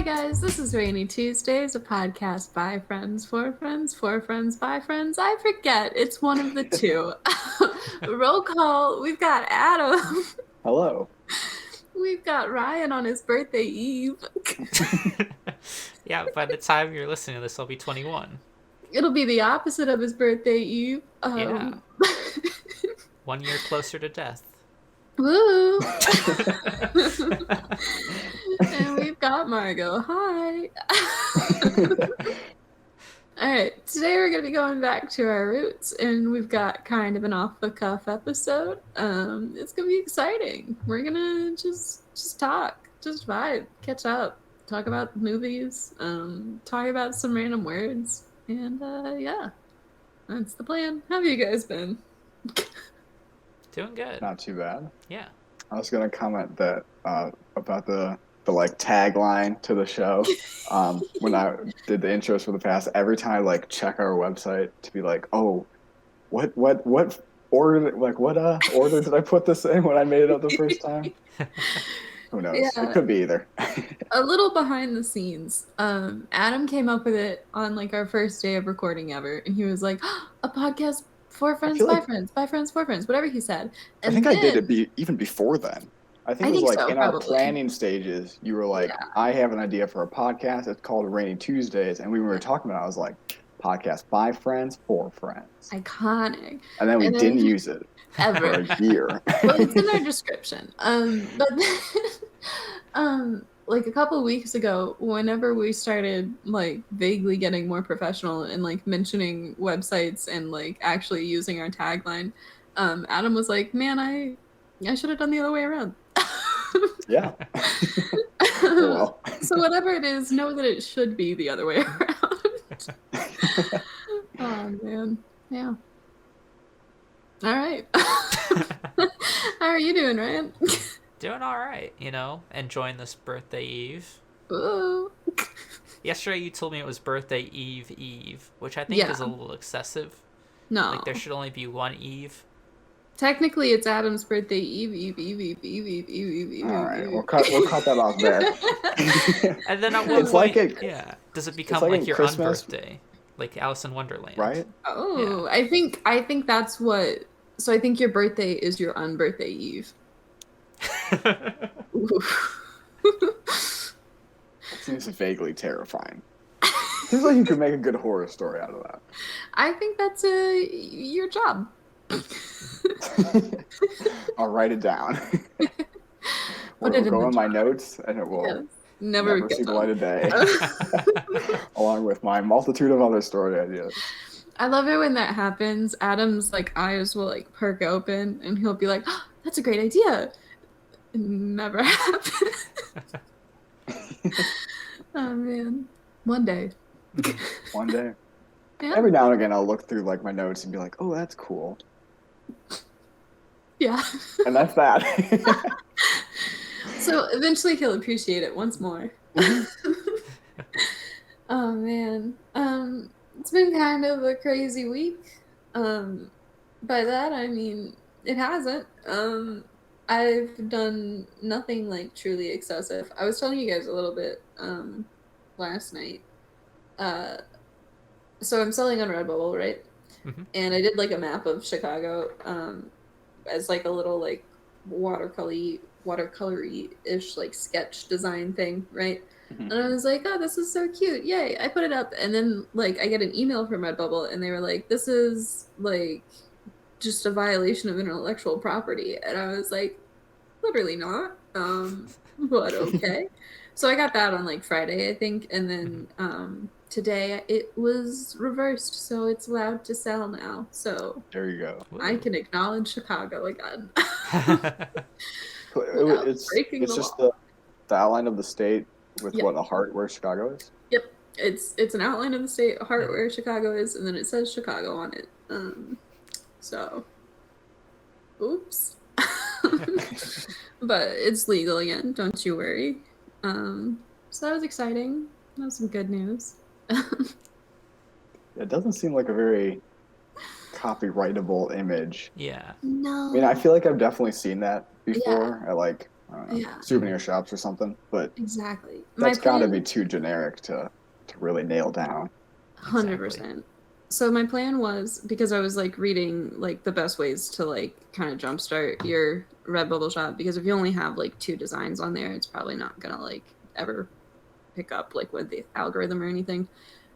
guys, this is Rainy Tuesdays, a podcast by friends, for friends, by friends. I forget, it's one of the two. Roll call, we've got Adam. Hello. We've got Ryan on his birthday eve. Yeah, by the time you're listening to this, I'll be 21. It'll be the opposite of his birthday eve. Yeah. 1 year closer to death. Woo! And we've got Margot. Hi. All right, today we're going to be going back to our roots, and we've got kind of an off-the-cuff episode. It's going to be exciting. We're going to just talk, just vibe, catch up, talk about movies, talk about some random words, and yeah, that's the plan. How have you guys been? Doing good. Not too bad. Yeah. I was gonna comment that about the like tagline to the show. When I did the intros for the past, every time I like check our website to be like, oh, what order, like what order did I put this in when I made it up the first time? Who knows? Yeah. It could be either. A little behind the scenes. Adam came up with it on like our first day of recording ever, and he was like, oh, a podcast for friends, by friends, by friends, for friends, whatever he said. And I think I did it even before then. I think it was like so, in probably. Our planning stages, you were like, yeah. I have an idea for a podcast. It's called Rainy Tuesdays. And we were talking about it. I was like, podcast by friends, for friends. Iconic. And then we didn't use it ever for a year. Well, it's in our description. But then, like a couple of weeks ago, whenever we started like vaguely getting more professional and like mentioning websites and like actually using our tagline, Adam was like, man, I should have done the other way around. Yeah. Well. So whatever it is, know that it should be the other way around. Oh man. Yeah. All right. How are you doing, Ryan? Doing all right, enjoying this birthday eve. Ooh. Yesterday you told me it was birthday eve, which I think is a little excessive. No. Like there should only be one eve. Technically, it's Adam's birthday eve. All right, we'll cut that off there. And then at one point, does it become like your unbirthday, like Alice in Wonderland? Right? Oh, yeah. I think that's what. So I think your birthday is your unbirthday eve. Seems vaguely terrifying. Seems like you could make a good horror story out of that. I think that's your job. I'll write it down. It'll go in my notes, and it will never see the light of day. Along with my multitude of other story ideas. I love it when that happens. Adam's like eyes will like perk open, and he'll be like, oh, "That's a great idea." It never happens. Oh man, one day. One day. Yeah. Every now and again, I'll look through like my notes and be like, "Oh, that's cool." Yeah. And that's that. So eventually he'll appreciate it once more. Oh man. It's been kind of a crazy week. By that I mean it hasn't. I've done nothing like truly excessive. I was telling you guys a little bit last night. So I'm selling on Redbubble, right? Mm-hmm. And I did like a map of Chicago as like a little like watercolory-ish like sketch design thing, right? Mm-hmm. And I was like, oh, this is so cute. Yay. I put it up. And then like I get an email from Redbubble and they were like, this is like just a violation of intellectual property. And I was like, literally not. But okay. So I got that on like Friday, I think. And then today it was reversed. So it's allowed to sell now. So there you go. I can acknowledge Chicago again. It's just the outline of the state with what a heart where Chicago is? Yep. It's an outline of the state, a heart where Chicago is, and then it says Chicago on it. So oops. But it's legal again, don't you worry. So that was exciting. That was some good news. It doesn't seem like a very copyrightable image. Yeah. No. I mean, I feel like I've definitely seen that before at like I don't know, Yeah. souvenir shops or something. But Exactly. that's got to be too generic to really nail down. 100%. So my plan was, because I was like reading like the best ways to like kind of jumpstart your Redbubble shop, because if you only have like 2 designs on there, it's probably not gonna like ever pick up like with the algorithm or anything.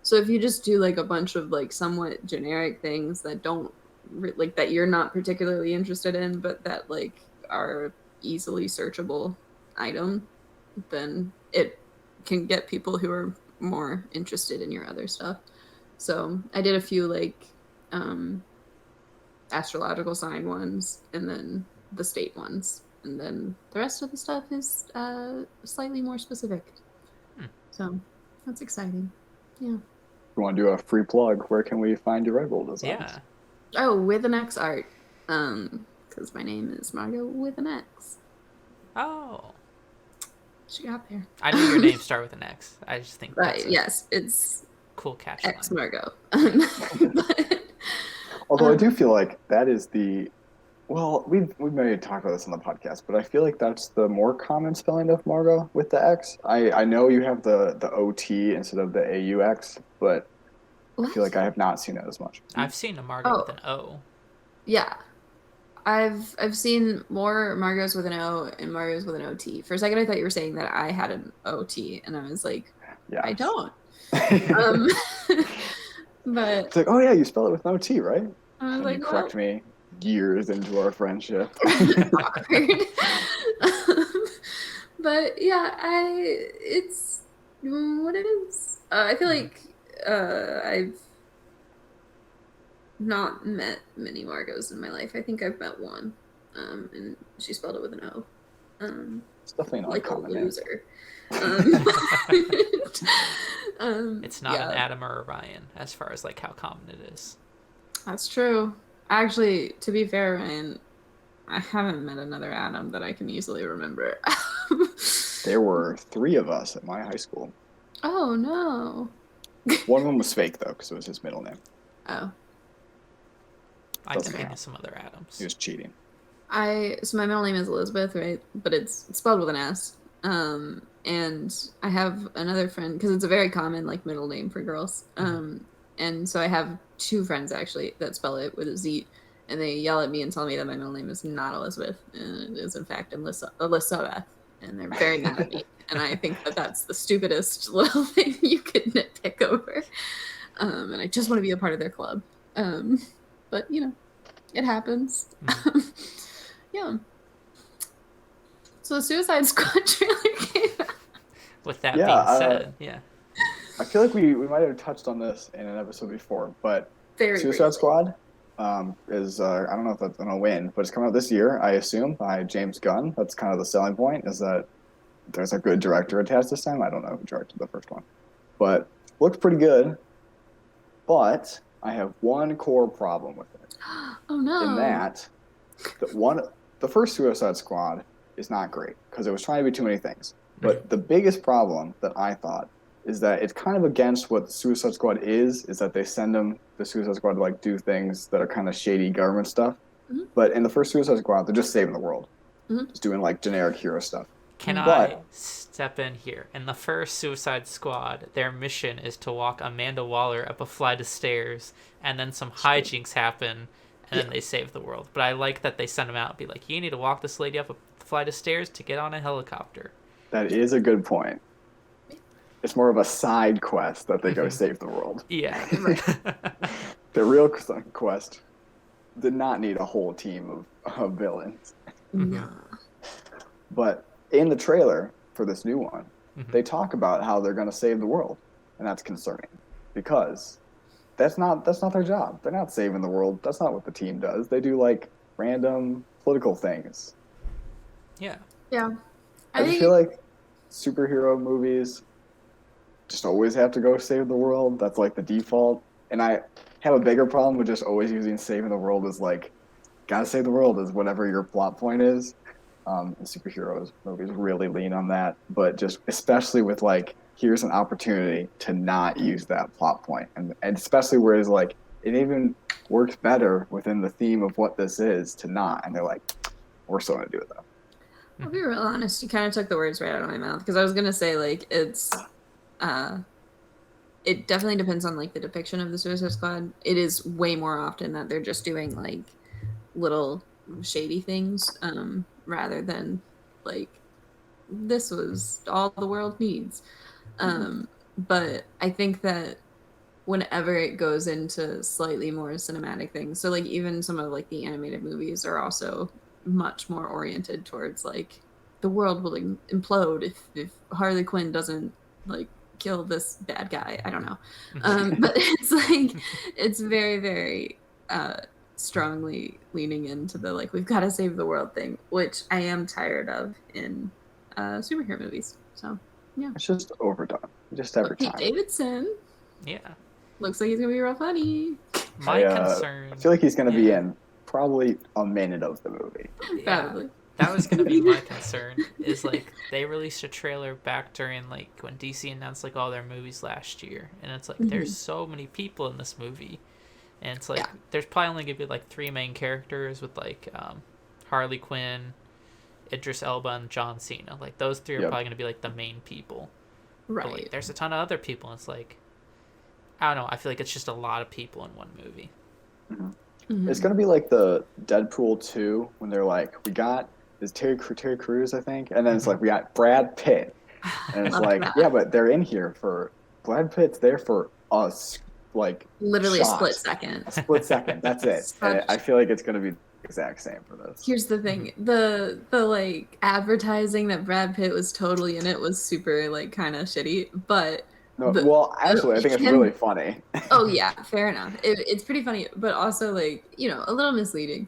So if you just do like a bunch of like somewhat generic things that don't like that you're not particularly interested in, but that like are easily searchable item, then it can get people who are more interested in your other stuff. So I did a few like um, astrological sign ones, and then the state ones, and then the rest of the stuff is slightly more specific. So that's exciting. Yeah. If you want to do a free plug, where can we find your Redbubble designs? Yeah. Oh, with an X art. Because my name is Margot with an X. Oh. She got there. I knew your name started with an X. I just think that's Right. Yes, it's cool catch X line. Margot. But, Although I do feel like that is the, well, we may talk about this on the podcast, but I feel like that's the more common spelling of Margot with the X. I know you have the OT instead of the AUX, but I feel like I have not seen it as much. I've seen a Margot with an O. Yeah. I've seen more Margos with an O and Margos with an OT. For a second, I thought you were saying that I had an OT, and I was like, yeah, I don't. But it's like, oh yeah, you spell it with no T, right? I was And like, you correct me years into our friendship. awkward. But yeah, it's what it is. I feel like I've not met many Margos in my life. I think I've met one, and she spelled it with an O. It's definitely not like a common name. loser. It's not an Adam or a Ryan, as far as like how common it is. That's true. Actually, to be fair, Ryan, I haven't met another Adam that I can easily remember. There were 3 of us at my high school. Oh no. One of them was fake though, because it was his middle name. Oh. I Doesn't think I count. know some other Adams. He was cheating. So my middle name is Elizabeth, right? But it's spelled with an S. And I have another friend, because it's a very common like middle name for girls. And so I have 2 friends actually that spell it with a Z, and they yell at me and tell me that my middle name is not Elizabeth, and it is in fact Elizabeth, and they're very mad at me. And I think that that's the stupidest little thing you could nitpick over. And I just want to be a part of their club. But you know, it happens. Yeah. So the Suicide Squad trailer came out. With that being said, yeah. I feel like we might have touched on this in an episode before, but Very Suicide briefly. Squad is, I don't know if that's going to win, but it's coming out this year, I assume, by James Gunn. That's kind of the selling point, is that there's a good director attached this time. I don't know who directed the first one. But looks pretty good. But I have one core problem with it. Oh no. In that, the first Suicide Squad is not great, because it was trying to be too many things. But the biggest problem that I thought is that it's kind of against what the Suicide Squad is that they send the Suicide Squad to like do things that are kind of shady government stuff. Mm-hmm. But in the first Suicide Squad, they're just saving the world. Mm-hmm. Just doing like generic hero stuff. Can I step in here? In the first Suicide Squad, their mission is to walk Amanda Waller up a flight of stairs, and then some hijinks happen, and then they save the world. But I like that they send them out and be like, you need to walk this lady up a flight of stairs to get on a helicopter. That is a good point. It's more of a side quest that they go save the world. Yeah. The real quest did not need a whole team of villains. No. But in the trailer for this new one, they talk about how they're going to save the world, and that's concerning because that's not their job. They're not saving the world. That's not what the team does. They do like random political things. Yeah. Yeah. I just feel like superhero movies just always have to go save the world. That's like the default. And I have a bigger problem with just always using saving the world as like, gotta save the world as whatever your plot point is. Superheroes movies really lean on that. But just especially with like, here's an opportunity to not use that plot point. And especially where it's like, it even works better within the theme of what this is to not. And they're like, we're still gonna do it though. I'll be real honest. You kind of took the words right out of my mouth because I was gonna say like uh, it definitely depends on like the depiction of the Suicide Squad. It is way more often that they're just doing like little shady things, rather than like this was all the world needs. But I think that whenever it goes into slightly more cinematic things, so like even some of like the animated movies are also much more oriented towards like the world will implode if Harley Quinn doesn't like kill this bad guy. I don't know. But it's like it's very, very strongly leaning into the like we've got to save the world thing, which I am tired of in superhero movies. So yeah. It's just overdone, just every Pete time. Davidson Yeah. looks like he's gonna be real funny. My concern. I feel like he's going to be yeah. in probably a minute of the movie. Yeah. Probably. That was gonna be my concern. Is like they released a trailer back during like when DC announced like all their movies last year, and it's like there's so many people in this movie, and it's like there's probably only gonna be like 3 main characters with like Harley Quinn, Idris Elba, and John Cena. Like those 3 are probably gonna be like the main people. Right. But like there's a ton of other people. And it's like I don't know. I feel like it's just a lot of people in one movie. It's going to be like the Deadpool 2 when they're like, we got this Terry Crews, I think, and then it's like we got Brad Pitt, and it's like, yeah, but they're in here for Brad Pitt's there for us, like literally shot. a split second. A split second. That's it. And I feel like it's going to be the exact same for this. Here's the thing: the like advertising that Brad Pitt was totally in it was super like kind of shitty, but. No, well, actually, I think it's really funny. Oh yeah, fair enough. It's pretty funny, but also like a little misleading.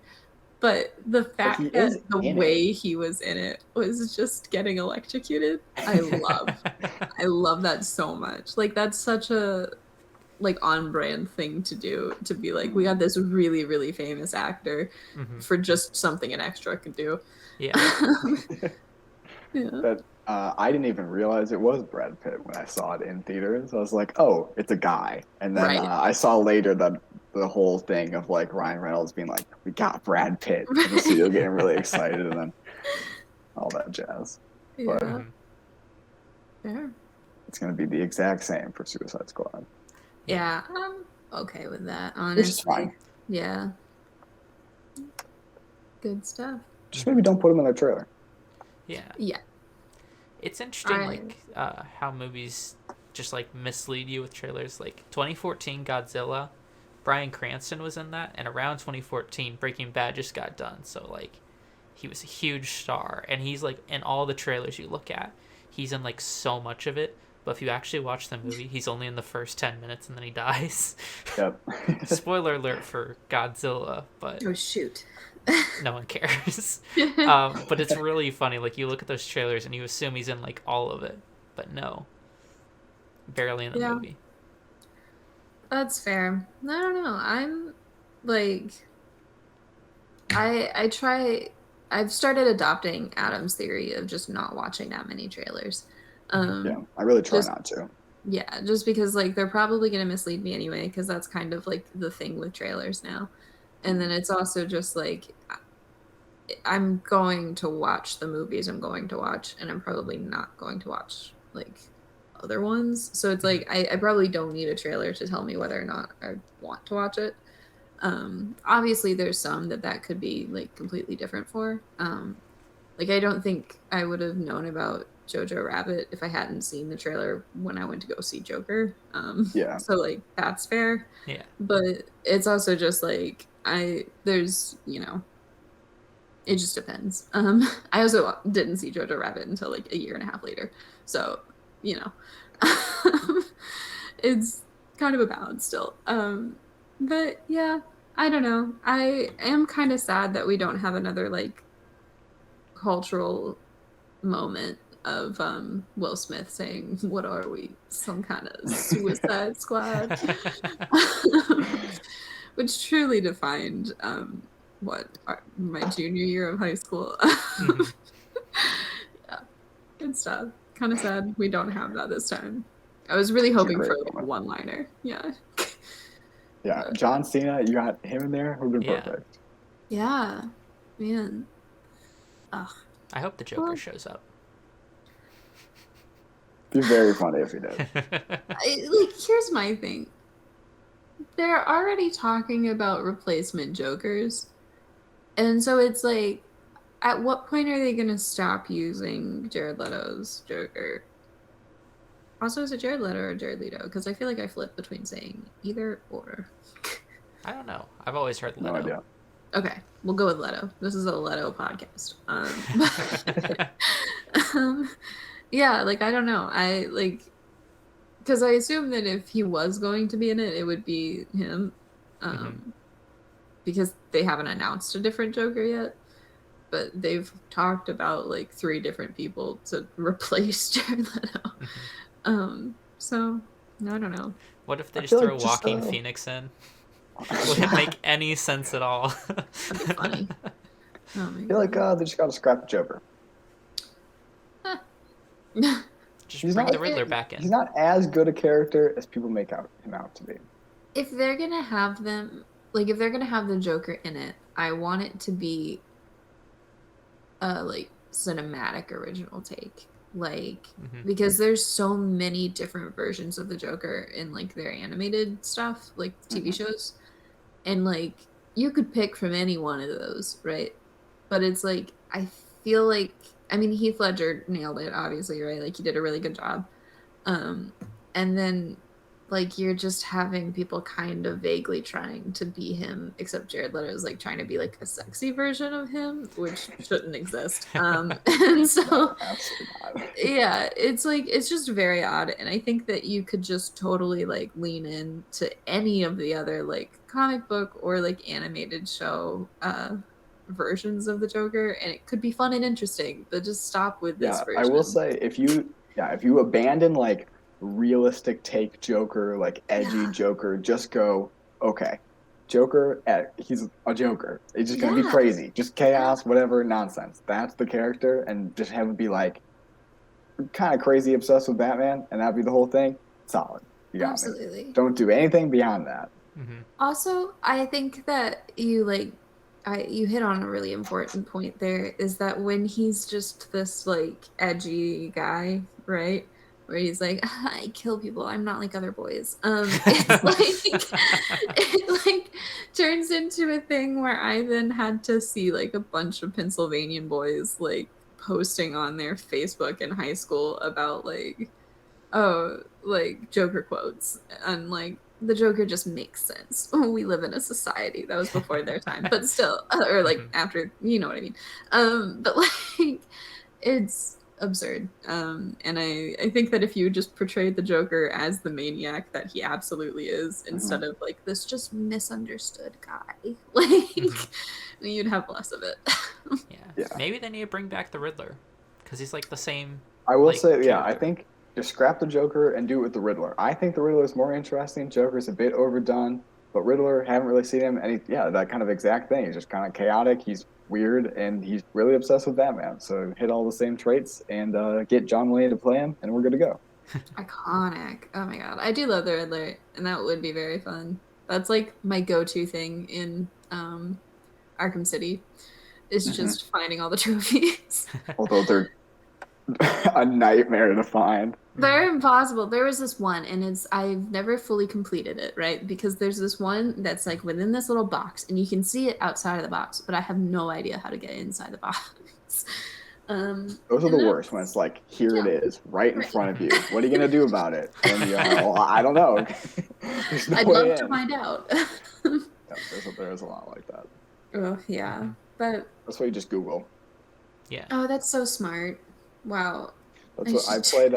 But the fact that the way he was in it was just getting electrocuted, I love that so much. Like that's such a like on brand thing to do, to be like, we got this really, really famous actor for just something an extra could do. Yeah. Yeah. But I didn't even realize it was Brad Pitt when I saw it in theaters. I was like, oh, it's a guy. And then I saw later that the whole thing of like Ryan Reynolds being like, we got Brad Pitt. And the studio getting really excited and then all that jazz. Yeah. But Fair. it's going to be the exact same for Suicide Squad. Yeah, I'm okay with that, honestly. Which is fine. Yeah. Good stuff. Just maybe don't put them in their trailer. Yeah. Yeah. It's interesting, like, how movies just, like, mislead you with trailers. Like, 2014 Godzilla, Bryan Cranston was in that, and around 2014, Breaking Bad just got done. So, like, he was a huge star. And he's, like, in all the trailers you look at, he's in, like, so much of it. But if you actually watch the movie, he's only in the first 10 minutes and then he dies. Yep. Spoiler alert for Godzilla, but... Oh, shoot. No one cares. But it's really funny. Like, you look at those trailers and you assume he's in, like, all of it. But no. Barely in the movie. That's fair. I don't know. I'm, like... I've started adopting Adam's theory of just not watching that many trailers. Yeah, I really try not to. Yeah, just because, like, they're probably going to mislead me anyway, because that's kind of, like, the thing with trailers now. And then it's also just, like, I'm going to watch the movies I'm going to watch, and I'm probably not going to watch, like, other ones. So it's, like, I probably don't need a trailer to tell me whether or not I want to watch it. Obviously, there's some that could be, like, completely different for. Like, I don't think I would have known about Jojo Rabbit if I hadn't seen the trailer when I went to go see Joker. Yeah. So, like, that's fair. Yeah. But it's also just, like, there's, it just depends. I also didn't see Jojo Rabbit until, like, a year and a half later. So, it's kind of a balance still. But, yeah, I don't know. I am kind of sad that we don't have another, like, cultural moment of Will Smith saying, "What are we? Some kind of Suicide Squad?" Which truly defined my junior year of high school. Yeah, good stuff. Kind of sad we don't have that this time. I was really hoping for like a one-liner. Yeah. Yeah, John Cena, you got him in there. Would have been perfect. Yeah, man. Ugh. I hope the Joker Well- shows up. It'd be very funny if he did. Here's my thing. They're already talking about replacement Jokers. And so it's like, at what point are they going to stop using Jared Leto's Joker? Also, is it Jared Leto or Jared Leto? Because I feel like I flip between saying either or. I don't know. I've always heard No Leto. idea. Okay, we'll go with Leto. This is a Leto podcast. Yeah, like, I don't know. Because I assume that if he was going to be in it, it would be him. Because they haven't announced a different Joker yet. But they've talked about like 3 different people to replace Jared Leto. So I don't know. What if they I just feel throw like just, Joaquin Phoenix in? Wouldn't make any sense at all. That'd be funny. Oh my I feel like they just got to scrap the Joker. Just He's bring not- the Riddler back in. He's not as good a character as people make him out to be. If they're gonna have them, like, if they're gonna have the Joker in it, I want it to be a like cinematic original take, like, because there's so many different versions of the Joker in like their animated stuff, like TV shows, and like you could pick from any one of those, right? But it's like, I feel like, I mean, Heath Ledger nailed it, obviously, right? Like, he did a really good job. And then like you're just having people kind of vaguely trying to be him, except Jared Leto is like trying to be like a sexy version of him, which shouldn't exist. And so Absolutely not. yeah, it's like, it's just very odd. And I think that you could just totally like lean in to any of the other like comic book or like animated show versions of the Joker, and it could be fun and interesting, but just stop with this Yeah, version. I will say if you abandon like realistic take Joker, like edgy Joker, just go, okay, Joker, he's a Joker. He's just gonna be Yeah. crazy, just chaos, whatever nonsense. That's the character, and just have him be like kind of crazy obsessed with Batman, and that'd be the whole thing. Solid. You got me. Absolutely. Don't do anything beyond that. Also, I think that you you hit on a really important point there, is that when he's just this like edgy guy, right? Where he's like, I kill people, I'm not like other boys. It's like it like turns into a thing where I then had to see like a bunch of Pennsylvanian boys like posting on their Facebook in high school about like, oh, like Joker quotes, and like the Joker just makes sense. We live in a society that was before their time, but still, or like after, you know what I mean. But like, it's absurd. And I think that if you just portrayed the Joker as the maniac that he absolutely is, instead of like this just misunderstood guy, like you'd have less of it. Yeah. Maybe they need to bring back the Riddler, because he's like the same. I will like, say, yeah, I character. think just scrap the Joker and do it with the Riddler. I think the Riddler is more interesting. Joker's a bit overdone, but Riddler, haven't really seen him. And that kind of exact thing. He's just kind of chaotic. He's weird, and he's really obsessed with Batman. So hit all the same traits and get John Mulaney to play him, and we're good to go. Iconic. Oh my god. I do love the Riddler, and that would be very fun. That's like my go-to thing in Arkham City, is just finding all the trophies. Although they're a nightmare to find. They're impossible. There was this one, and I've never fully completed it, right? Because there's this one that's like within this little box, and you can see it outside of the box, but I have no idea how to get inside the box. Those are the worst, when it's like, here it is, right in front of you. What are you going to do about it? And you're like, well, I don't know. There's no I'd way love in. to find out. Yeah, there's a lot like that. Oh, yeah. But, That's why you just Google. Yeah. oh, that's so smart. Wow. That's what I played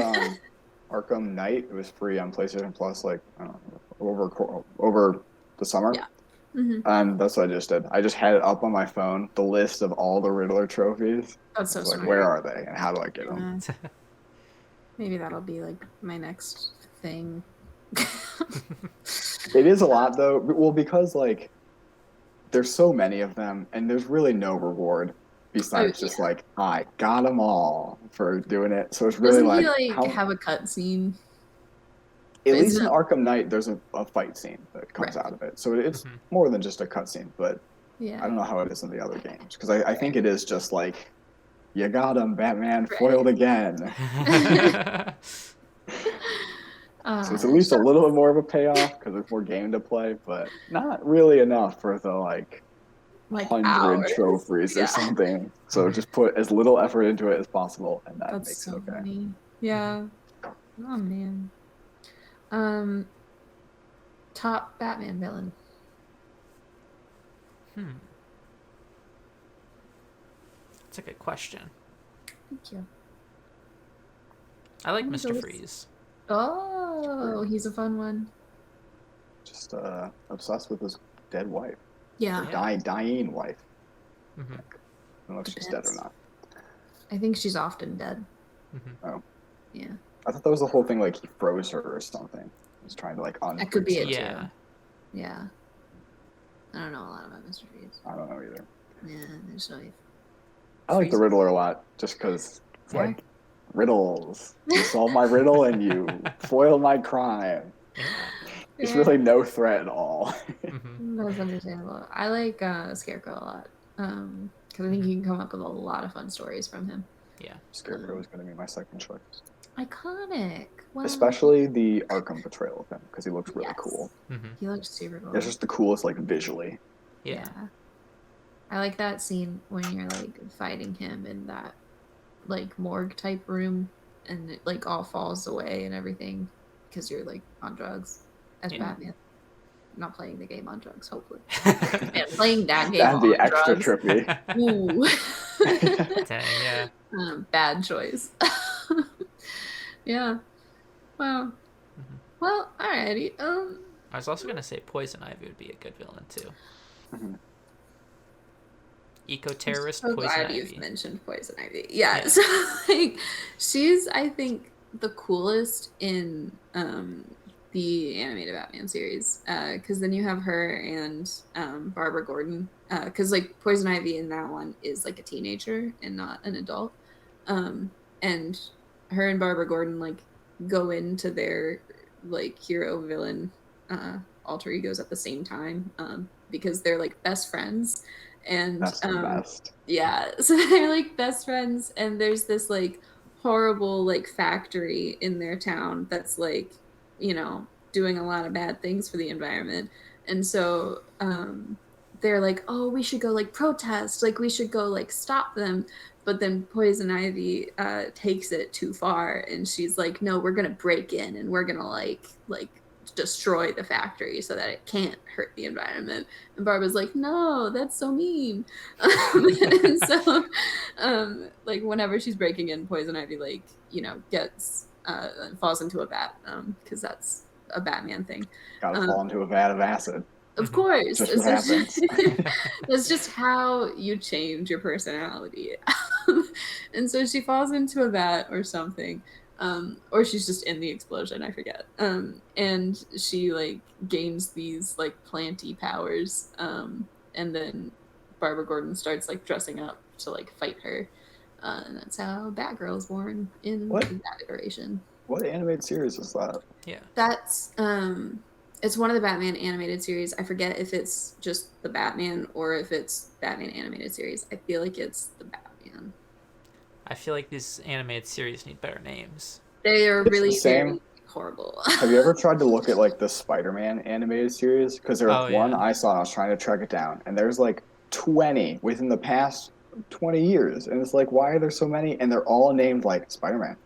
Arkham Knight. It was free on PlayStation Plus, like, I don't know, over the summer. Yeah. That's what I just did. I just had it up on my phone, the list of all the Riddler trophies. That's so I was like, smart. where are they, and how do I get them? Yeah. Maybe that'll be like my next thing. It is a lot, though. Well, because like there's so many of them, and there's really no reward besides just like, I got them all for doing it. So it's really Doesn't he how, have a cutscene? at least isn't in it- Arkham Knight, there's a fight scene that comes Right. out of it. So it's more than just a cutscene, but I Yeah. don't know how it is in the other games, because I think it is just like You got him, Batman, Right. foiled again. So it's at Uh, least a Sure. little bit more of a payoff because there's more game to play, but not really enough for the like Like 100 hours. trophies or Yeah. something. So just put as little effort into it as possible, and that That's makes so it okay. funny. Yeah. Oh man. Um, top Batman villain. That's a good question. Thank you. I like I'm Mr. gonna go with- Freeze. Oh, he's a fun one. Just obsessed with his dead wife, Yeah. Yeah. dying wife. Mm-hmm. I don't know if she's dead or Depends. not. I think she's often dead. Mm-hmm. Oh, Yeah. I thought that was the whole thing. Like he froze her or something. He was trying to like That could be it unfreeze her. Yeah. too. Yeah. I don't know a lot about Mr. Freeze. I don't know either. Yeah, there's no. I like the Freeze. Riddler a lot just because it's Yeah. like riddles. You solve my riddle and you foil my crime. Yeah. It's Yeah. really no threat at all. Mm-hmm. That's understandable. I like Scarecrow a lot. Because I think you can come up with a lot of fun stories from him. Yeah. Scarecrow is going to be my second choice. Iconic. Wow. Especially the Arkham portrayal of him because he looks really Yes. cool. Mm-hmm. He looks super cool. It's just the coolest, like visually. Yeah. I like that scene when you're like fighting him in that like morgue type room and it like all falls away and everything because you're like on drugs as Yeah. Batman. Not playing the game on drugs, hopefully. Man, playing that game That'd be on extra drugs. trippy. Ooh. Dang, yeah. Bad choice. Yeah. Wow. Mhm. Well, alrighty. I was also gonna say Poison Ivy would be a good villain too. Mhm. Eco-terrorist so Poison glad Ivy. you've mentioned Poison Ivy. Yeah. Yeah. So like, she's I think the coolest in the animated Batman series because then you have her and Barbara Gordon because like Poison Ivy in that one is like a teenager and not an adult, and her and Barbara Gordon like go into their like hero villain alter egos at the same time because they're like best friends and That's the best. yeah, so they're like best friends and there's this like horrible like factory in their town that's like doing a lot of bad things for the environment and so they're like, oh, we should go like protest, like we should go like stop them, but then Poison Ivy takes it too far and she's like, no, we're gonna break in and we're gonna like destroy the factory so that it can't hurt the environment. And Barbara's like, no, that's so mean. And so like whenever she's breaking in, Poison Ivy like gets falls into a vat because that's a Batman thing. Gotta fall into a vat of acid. Of course. Just what happens. That's just how you change your personality. And so she falls into a vat or something. Or she's just in the explosion, I forget. And she like gains these like planty powers. And then Barbara Gordon starts like dressing up to like fight her. And that's how Batgirl's born in What? that iteration. What animated series is that? Yeah. That's it's one of the Batman animated series. I forget if it's just the Batman or if it's Batman animated series. I feel like it's the Batman. I feel like these animated series need better names. They are It's the really same. very horrible. Have you ever tried to look at like the Spider-Man animated series? Because there was Oh, one yeah. I saw and I was trying to track it down, and there's like 20 within the past 20 years, and it's like, why are there so many? And they're all named like Spider-Man,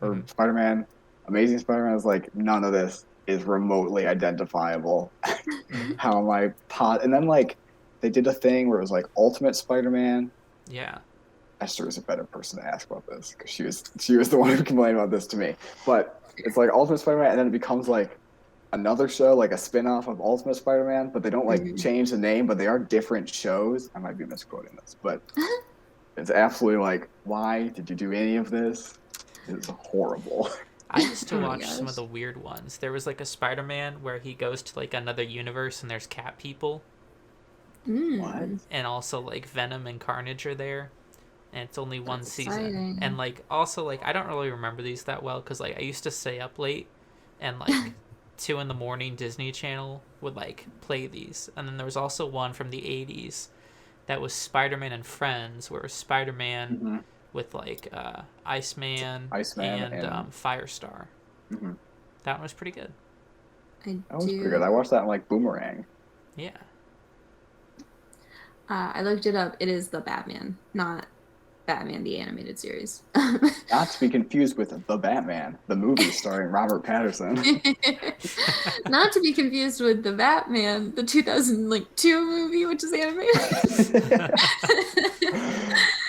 or Mhm. Spider-Man, Amazing Spider-Man. Is like none of this is remotely identifiable. How am I And then like they did a thing where it was like Ultimate Spider-Man. Yeah. Esther is a better person to ask about this because she was the one who complained about this to me. But it's like Ultimate Spider-Man, and then it becomes like another show, like a spin-off of Ultimate Spider-Man, but they don't like Mhm. change the name, but they are different shows. I might be misquoting this, but it's absolutely like, why did you do any of this? It's horrible. I used to Oh my watch some of gosh. the weird ones. There was like a Spider-Man where he goes to like another universe and there's cat people, What? and also like Venom and Carnage are there, and it's only one That's season. exciting. And like also like I don't really remember these that well because like I used to stay up late, and like 2 a.m. Disney Channel would like play these, and then there was also one from the 80s that was Spider-Man and Friends, where it was Spider-Man Mm-hmm. with like Iceman, Iceman and and Firestar. mm-hmm. That one was pretty good. I That was do. pretty good. I watched that in like Boomerang. Yeah. I looked it up. It is the Batman, not Batman the animated series. Not to be confused with The Batman, the movie starring Robert Pattinson. Not to be confused with the Batman, the 2002 movie, which is animated.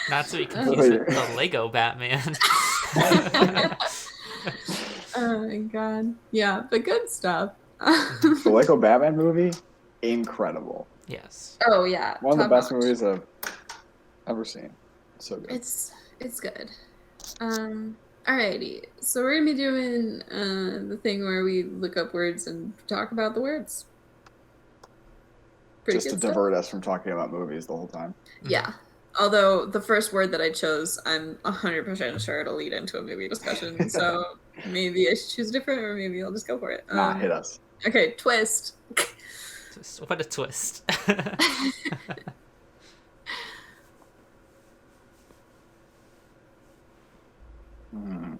Not to be confused with the Lego Batman. Oh my god. Yeah, but good stuff. The Lego Batman movie, incredible. Yes. Oh yeah. One of the top best notch. movies I've ever seen. So good. It's good. Alrighty. So we're gonna be doing the thing where we look up words and talk about the words. Pretty Just to good stuff. divert us from talking about movies the whole time. Yeah. Although the first word that I chose, I'm 100% sure it'll lead into a movie discussion. So maybe I should choose different, or maybe I'll just go for it. Nah, hit us. Okay, twist. What a twist. Hmm.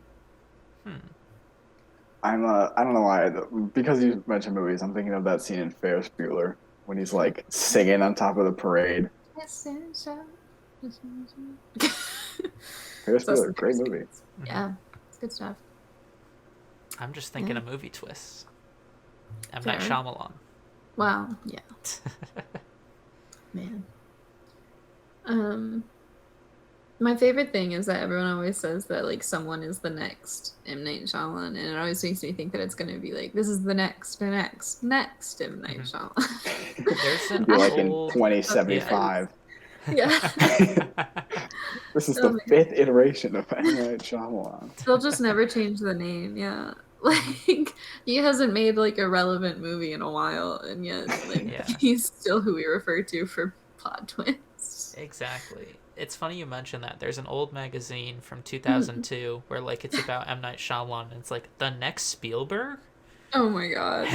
Hmm. I don't know why, because you mentioned movies, I'm thinking of that scene in Ferris Bueller when he's like singing on top of the parade. Ferris That's Bueller, great movie. Yeah, it's good stuff. I'm just thinking Yeah. of movie twists. M. Night Fair. Shyamalan. Wow, yeah, man. My favorite thing is that everyone always says that like someone is the next M. Night Shyamalan, and it always makes me think that it's gonna be like this is the next M. Night Shyamalan. There's an It'd be like in old... 2075. Yeah, This is Oh the my fifth iteration of M. Night Shyamalan. they'll just never change the name. Yeah, like he hasn't made like a relevant movie in a while, and yet like Yeah. he's still who we refer to for plot twists. Exactly. It's funny you mentioned that. There's an old magazine from 2002 where like it's about M. Night Shyamalan, and it's like the next Spielberg. Oh my god,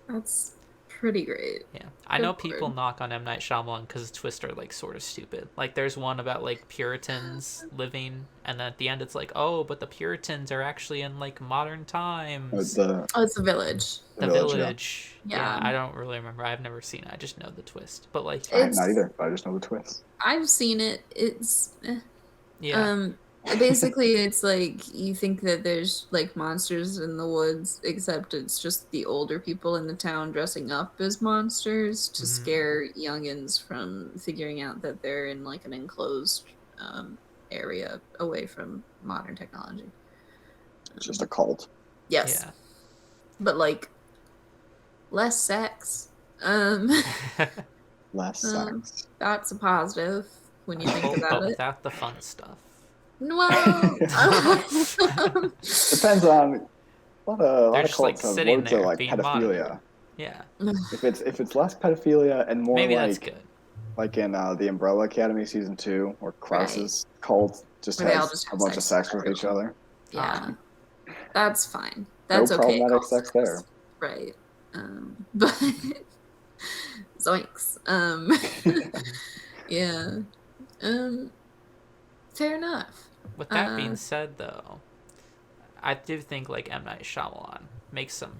that's pretty great. Yeah, I Good know lord. people knock on M. Night Shyamalan because his twists are like sort of stupid. Like there's one about like Puritans living, and then at the end it's like, oh, but the Puritans are actually in like modern times. The Oh, it's a village. The Village, yeah. Village. Yeah, Yeah. I don't really remember. I've never seen it. I just know the twist. But like, I have It's- not either, but I just know the twist. I've seen it. It's yeah, basically it's like you think that there's like monsters in the woods, except it's just the older people in the town dressing up as monsters to Mhm. scare youngins from figuring out that they're in like an enclosed area away from modern technology. It's just a cult. Yes, yeah. but like less sex. Less Um, sex. That's a positive when you think but about it. without the fun stuff. Well, Depends on a lot They're of just, like, cults have sitting words that are there like being pedophilia. Yeah, If it's less pedophilia and more maybe like that's good. like in the Umbrella Academy season 2, where Krause's cult just Where they all has just a have bunch of sex sex with with each other. yeah, that's fine. That's No okay. problematic sex there. Right. But zoinks. Yeah. Fair enough. With that Uh, being said, though, I do think like M. Night Shyamalan makes some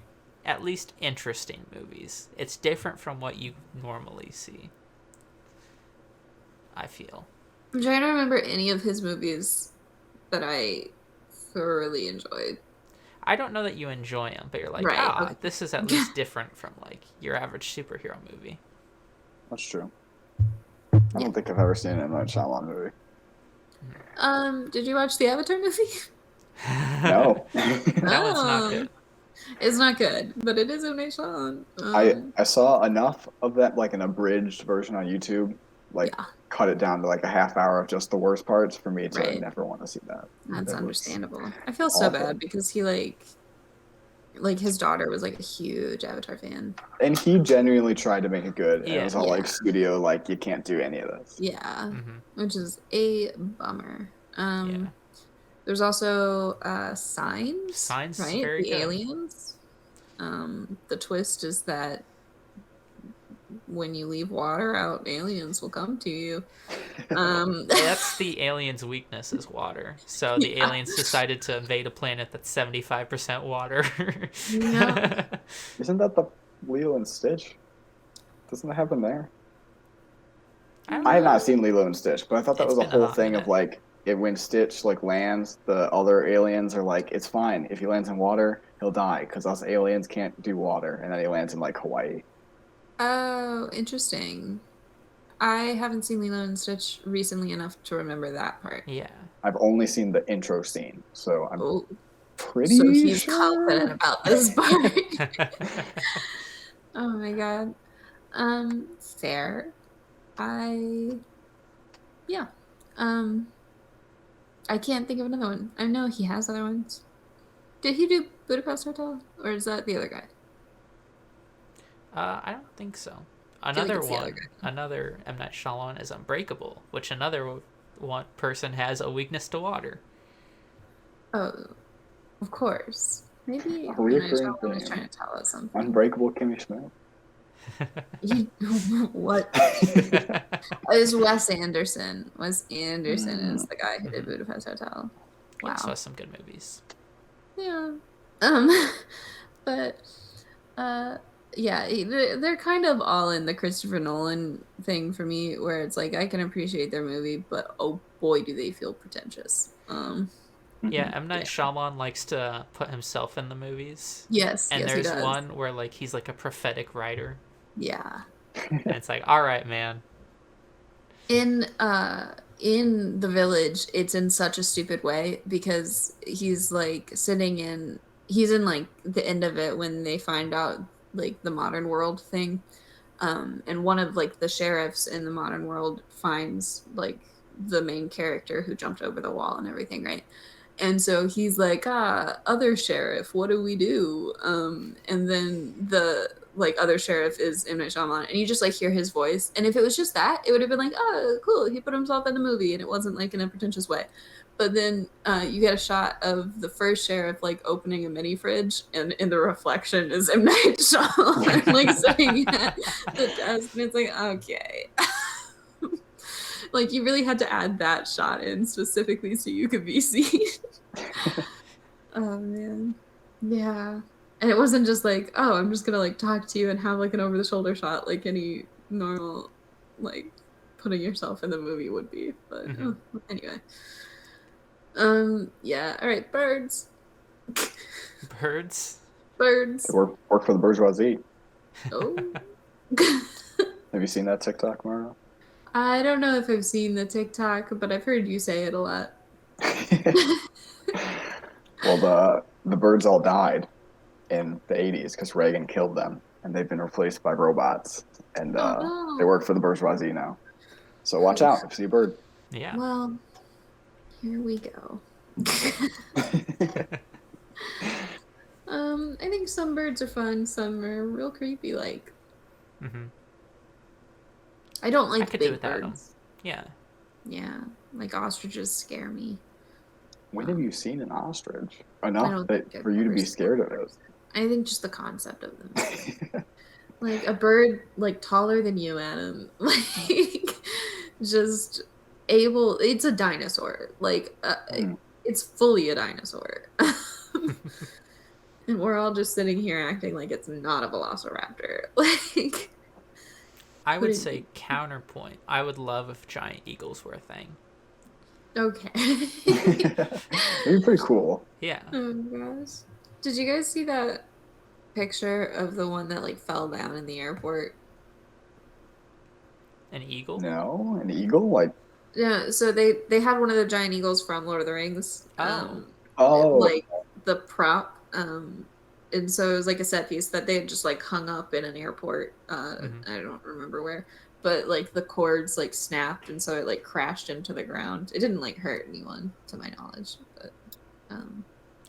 at least interesting movies. It's different from what you normally see. I feel. I'm trying to remember any of his movies that I thoroughly enjoyed. I don't know that you enjoy them, but you're like, Right, okay. this is at least different from like your average superhero movie. That's true. I don't think I've ever seen an M. Night Shyamalan movie. Did you watch the Avatar movie? No. That one's not Oh. good. It's not good, but it is M. Night Shyamalan. I saw enough of that, like an abridged version on YouTube, like Yeah. cut it down to like a half hour of just the worst parts for me to Right. never want to see that. That's That was understandable. I feel so awful. bad because he like his daughter was like a huge Avatar fan. And he genuinely tried to make it good, and it was all Yeah. like studio, like you can't do any of this. Yeah, Hmm. which is a bummer. Yeah. There's also Signs. Signs is right? very The good. aliens. The twist is that when you leave water out, aliens will come to you. That's the aliens' weakness is water. So the Yeah. aliens decided to invade a planet that's 75% water. Yeah. Isn't that the Lilo and Stitch? Doesn't that happen there? don't I have know. not seen Lilo and Stitch, but I thought that It's was a been a whole hot thing of minute. like when Stitch like lands, the other aliens are like, it's fine if he lands in water, he'll die because us aliens can't do water, and then he lands in like Hawaii. Oh, interesting. I haven't seen Lilo and Stitch recently enough to remember that part. Yeah. I've only seen the intro scene, so I'm Oh, so pretty he's confident sure. about this part. Oh my god. Fair. I yeah. Um, I can't think of another one. I know he has other ones. Did he do Budapest Hotel, or is that the other guy? I don't think so. I feel like Another it's the other one, another M. Night Shyamalan is Unbreakable, which another one person has a weakness to water. guy. Oh, of course. Maybe A M. Night recurring Shyamalan was theme. trying to tell us something. Unbreakable Kimmy Schmidt. He, what? It was Wes Anderson. Wes Anderson is the guy who did Budapest Hotel. He also Wow. has some good movies. Yeah. But yeah, they're kind of all in the Christopher Nolan thing for me, where it's like I can appreciate their movie, but oh boy, do they feel pretentious. Yeah, M. Night Shyamalan likes to put himself in the movies. Yes, And yes, he there's does. one where like he's like a prophetic writer. Yeah. And it's like, all right, man. In The Village, it's in such a stupid way because he's like he's in like the end of it when they find out like the modern world thing. And one of like the sheriffs in the modern world finds like the main character who jumped over the wall and everything, right? And so he's like, other sheriff, what do we do? And then the like other sheriff is M. Night Shyamalan, and you just like hear his voice. And if it was just that, it would have been like, oh, cool, he put himself in the movie, and it wasn't like in a pretentious way. But then you get a shot of the first sheriff like opening a mini fridge, and in the reflection is M. Night Shyamalan like sitting at the desk, and it's like, okay. Like you really had to add that shot in specifically so you could be seen. Oh man. Yeah. And it wasn't just like, oh, I'm just gonna like talk to you and have like an over the shoulder shot like any normal like putting yourself in the movie would be. But anyway. Yeah, alright, birds. Birds? Birds. They work for the bourgeoisie. Oh. Have you seen that TikTok, Mara? I don't know if I've seen the TikTok, but I've heard you say it a lot. Well, the birds all died in the 80s because Reagan killed them, and they've been replaced by robots, and Oh, no. they work for the bourgeoisie now. So watch out if you see a bird. Yeah. Well, here we go. I think some birds are fun, some are real creepy. Like, I don't I like could do big without 'em. birds. Yeah. Yeah, like ostriches scare me. When have you seen an ostrich? I Enough don't that think I've for you to ever be seen scared of it. I think just the concept of them. Like a bird like taller than you, Adam. Like just able. It's a dinosaur. Like it's fully a dinosaur. And we're all just sitting here acting like it's not a velociraptor. Like I would Couldn't say be. counterpoint. I would love if giant eagles were a thing. okay. It'd be pretty cool. Yeah. Oh gosh. Did you guys see that picture of the one that like fell down in the airport? An eagle? No, an eagle? Like, Yeah, so they had one of the giant eagles from Lord of the Rings. oh, Like the prop. And so it was like a set piece that they had just like hung up in an airport. I don't remember where. But like the cords like snapped and so it like crashed into the ground. It didn't like hurt anyone to my knowledge, but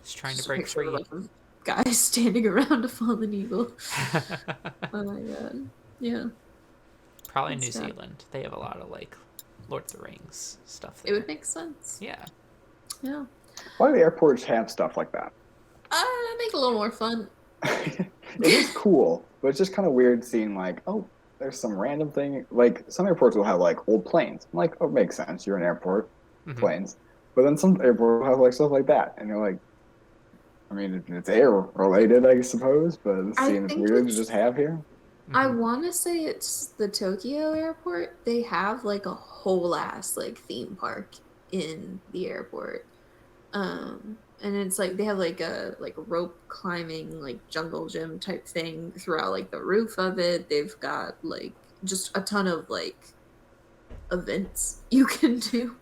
Just trying to just a break picture of free. a bunch of guys standing around a fallen eagle. Oh my god. Yeah. Probably Good New stuff. Zealand. They have a lot of like Lord of the Rings stuff It there. would make sense. Yeah. Yeah. why do the airports have stuff like that? Make it a little more fun. It is cool, but it's just kind of weird seeing like, oh, there's some random thing like some airports will have like old planes. I'm like, oh, it makes sense. You're an airport, Hmm. planes. But then some airports will have like stuff like that, and you're like, I mean, it's air related, I suppose, but it I seems think weird to just it's have here. I Hmm. want to say it's the Tokyo airport. They have like a whole ass like theme park in the airport. And it's like they have like a rope climbing like jungle gym type thing throughout like the roof of it. They've got like just a ton of like events you can do.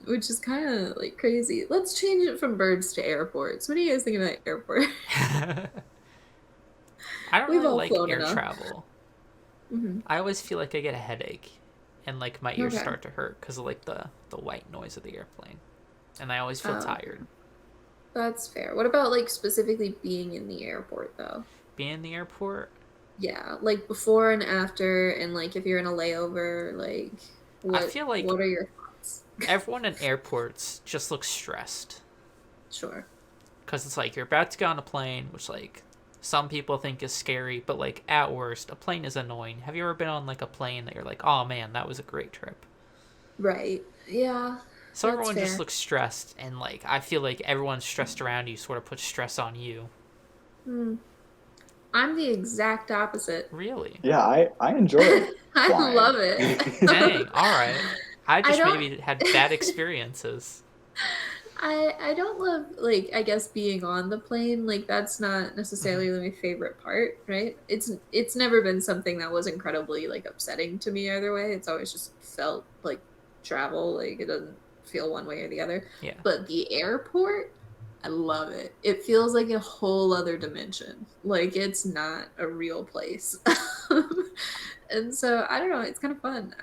Which is kind of like crazy. Let's change it from birds to airports. What do you guys think about airport? I don't We've really all like flown air enough. travel. Hmm. I always feel like I get a headache, and like my ears Okay. start to hurt because of like the white noise of the airplane, and I always feel Oh, tired. that's fair. What about like specifically being in the airport though? Being in the airport, Yeah, like before and after, and like if you're in a layover, like I what feel like what are your thoughts? everyone in airports just looks stressed Sure. because it's like you're about to get on a plane, which like some people think is scary, but like at worst, a plane is annoying. Have you ever been on like a plane that you're like, oh man, that was a great trip? Right. Yeah, So that's everyone just fair. looks stressed, and like I feel like everyone stressed around you sort of puts stress on you. Hmm. I'm the exact opposite. Really? Yeah, I enjoy I flying. love it. Dang. All right. I I just don't maybe had bad experiences. I don't love like I guess being on the plane. Like that's not Hmm. necessarily my favorite part, right? It's never been something that was incredibly like upsetting to me either way. It's always just felt like travel, like it doesn't feel one way or the other. Yeah. But the airport, I love it. It feels like a whole other dimension. Like it's not a real place. And so I don't know, it's kind of fun.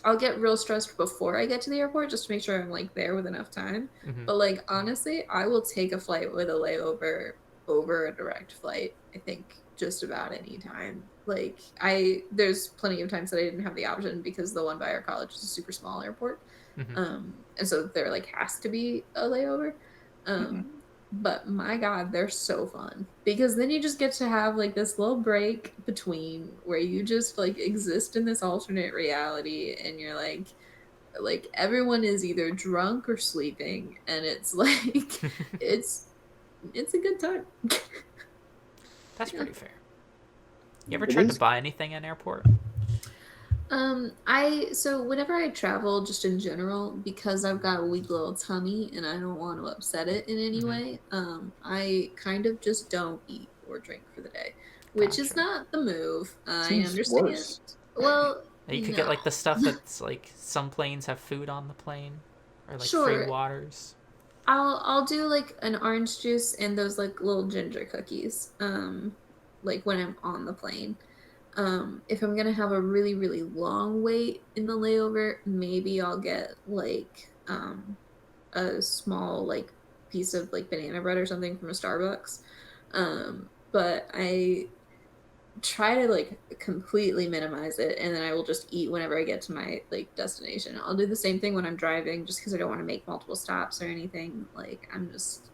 I'll get real stressed before I get to the airport just to make sure I'm like there with enough time. Hmm. But like honestly, I will take a flight with a layover over a direct flight. I think just about any time. Like I there's plenty of times that I didn't have the option because the one by our college is a super small airport. Hmm. And so there like has to be a layover. Mhm. But my God, they're so fun because then you just get to have like this little break between where you just like exist in this alternate reality and you're like everyone is either drunk or sleeping and it's like it's it's a good time. That's Yeah. pretty fair. You ever It tried to is. buy anything at an airport? I so whenever I travel, just in general, because I've got a weak little tummy and I don't want to upset it in any Hmm. way, I kind of just don't eat or drink for the day, which is Gotcha. not the move. I Seems understand. worse. Well, You could get no. like the stuff that's like some planes have food on the plane, or like free Sure. waters. I'll do like an orange juice and those like little ginger cookies. Like when I'm on the plane. If I'm gonna have a really, really long wait in the layover, maybe I'll get like a small like piece of like banana bread or something from a Starbucks. But I try to like completely minimize it and then I will just eat whenever I get to my like destination. I'll do the same thing when I'm driving just because I don't want to make multiple stops or anything. Like I'm just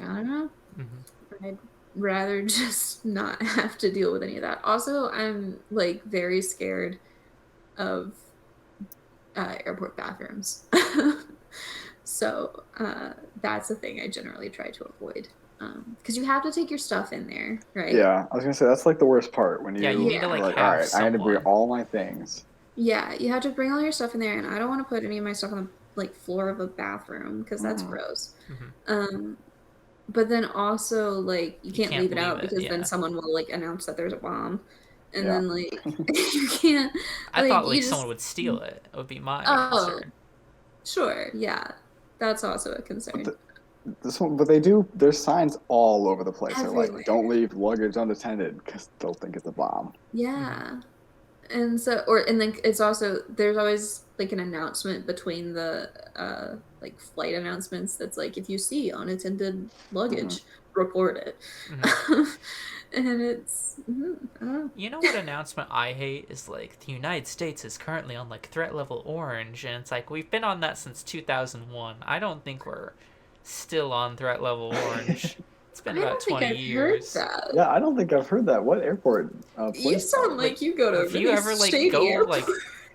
I don't know. Hmm. I'd rather just not have to deal with any of that. Also, I'm like very scared of airport bathrooms. So that's a thing I generally try to avoid. Because you have to take your stuff in there, right? Yeah, I was gonna say that's like the worst part when Yeah, you need to you're like Yeah. like, all have right, I had to bring someone. all my things. Yeah, you have to bring all your stuff in there, and I don't want to put any of my stuff on the like floor of a bathroom because that's Mm, gross. Hmm. Um, but then also like you You can't can't leave it leave out it. because then Yeah. someone will like announce that there's a bomb, and yeah. then like you can't I like thought you like someone just would steal it. It would be my oh concern. sure yeah that's also a But concern this one, but they do. There's signs all over the place. They're like, "Don't everywhere. leave luggage unattended," because they'll think it's a bomb. Hmm. Yeah. And so, or and then it's also there's always like an announcement between the like flight announcements that's like if you see unattended Hmm. luggage, report it. Hmm. And it's I don't know. You know what announcement I hate is like the United States is currently on like threat level orange, and it's like we've been on that since 2001. I don't think we're still on threat level orange. It's been I about don't think 20 I've years. heard that. Yeah, I don't think I've heard that. What airport? You Place sound that? like you go to a If you really ever like shady go airport. like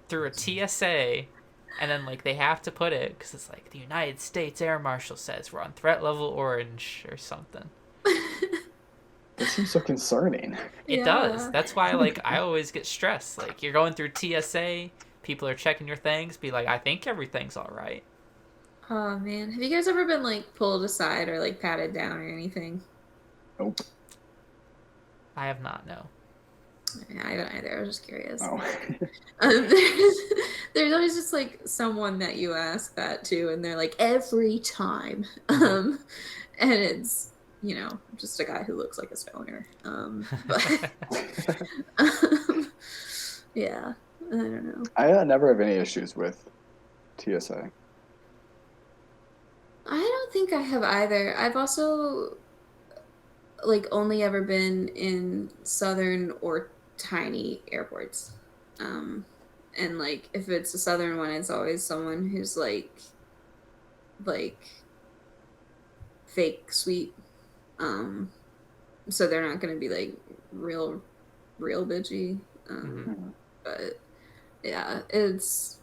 through a TSA, and then like they have to put it because it's like the United States Air Marshal says we're on threat level orange or something. That seems so concerning. It does. Yeah. That's why like I always get stressed. Like you're going through TSA, people are checking your things, be like, I think everything's all right. Oh man, have you guys ever been like pulled aside or like patted down or anything? Nope. I have not, no. Yeah, I haven't either. I was just curious. Oh. There's always just like someone that you ask that to, and they're like every time, and it's just a guy who looks like a stoner. But yeah, I don't know. I never have any issues with TSA. I don't think I have either. I've also like only ever been in southern or tiny airports. And like if it's a southern one, it's always someone who's like fake sweet. So they're not gonna be like real bitchy. Mhm. But yeah, it's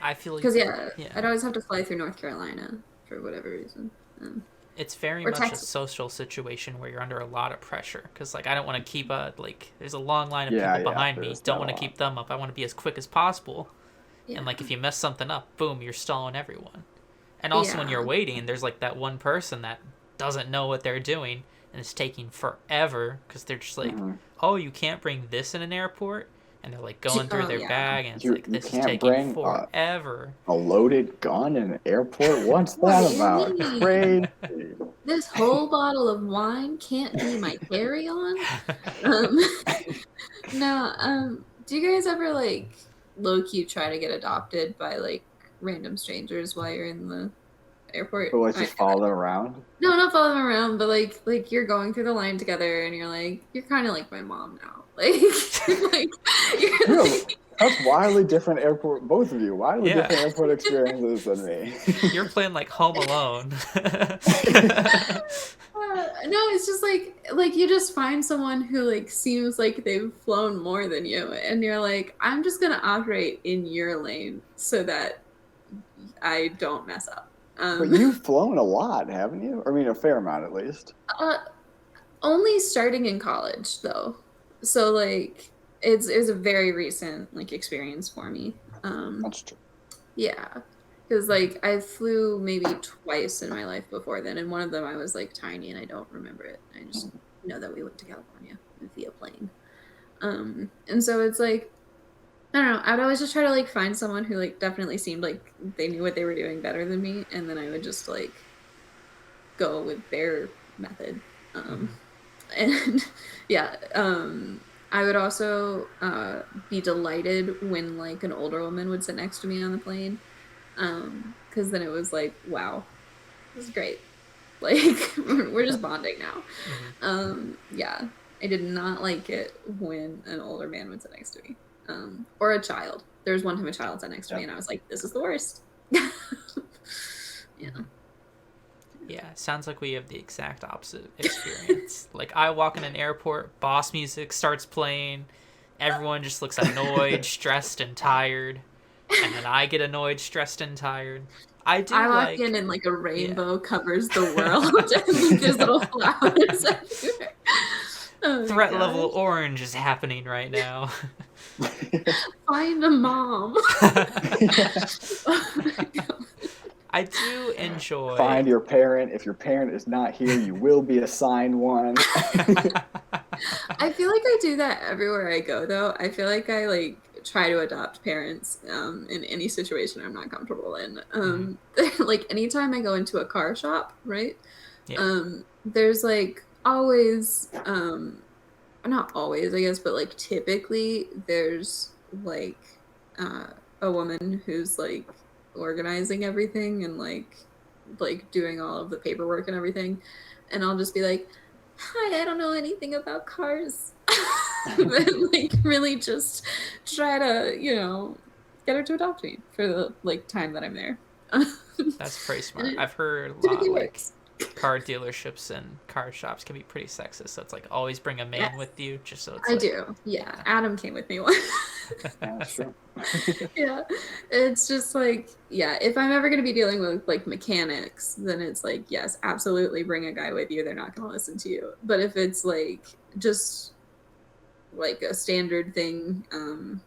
I feel like because yeah, yeah. I'd always have to fly through North Carolina for whatever reason. It's very Or much Texas. a social situation where you're under a lot of pressure because like I don't want to keep there's a long line of Yeah, people yeah, behind me, there's don't not a want to lot. keep them up. I want to be as quick as possible. Yeah. And like if you mess something up, boom, you're stalling everyone. And also when Yeah. you're waiting, there's like that one person that doesn't know what they're doing and it's taking forever because they're just like, Mhm. oh, you can't bring this in an airport, and they're like going through Oh, their yeah. bag and it's You- like you this is can't taking bring, forever. A loaded gun in an airport? What's What that do you about? mean? Crazy. This whole bottle of wine can't be my carry-on. Um, no. Do you guys ever like low-key try to get adopted by like random strangers while you're in the airport? But like just follow them around? No, not follow them around, but like you're going through the line together, and you're like you're kind of like my mom now. Like, like you're You're- like, That's wildly different airport, both of you, wildly Yeah. different airport experiences than me. You're playing like Home Alone. no, it's just like you just find someone who like seems like they've flown more than you, and you're like, I'm just gonna operate in your lane so that I don't mess up. But you've flown a lot, haven't you? I mean, a fair amount at least. Only starting in college though, so like it was a very recent like experience for me. That's true. Yeah, because like I flew maybe twice in my life before then, and one of them I was like tiny and I don't remember it. I just know that we went to California via plane. And so it's like I don't know. I would always just try to like find someone who like definitely seemed like they knew what they were doing better than me, and then I would just like go with their method. And yeah, I would also be delighted when like an older woman would sit next to me on the plane, because then it was like, wow, this is great. Like we're just bonding now. Yeah, I did not like it when an older man would sit next to me, or a child. There was one time a child sat next to me, and I was like, this is the worst. Yeah. Yeah, sounds like we have the exact opposite experience. Like I walk in an airport, boss music starts playing, everyone just looks annoyed, stressed, and tired, and then I get annoyed, stressed, and tired. I walk in and like a rainbow covers the world, and like, there's little flowers everywhere. Oh my threat gosh. level orange is happening right now. Find a mom. Oh my God. I do enjoy. Find your parent. If your parent is not here, you will be assigned one. I feel like I do that everywhere I go, though. I feel like I like try to adopt parents in any situation I'm not comfortable in. Like anytime I go into a car shop, right? Yeah. There's like always, not always, I guess, but like typically there's like a woman who's like organizing everything and like doing all of the paperwork and everything, and I'll just be like, hi, I don't know anything about cars. But like really just try to get her to adopt me for the like time that I'm there. That's pretty smart. I've heard a lot Typically like works. car dealerships and car shops can be pretty sexist. So it's like always bring a man Yes, with you, just so it's I like, do. Yeah, Adam came with me once. Yeah, that's true. Yeah, it's just like, yeah, if I'm ever going to be dealing with like mechanics, then it's like, yes, absolutely bring a guy with you. They're not going to listen to you. But if it's like just like a standard thing,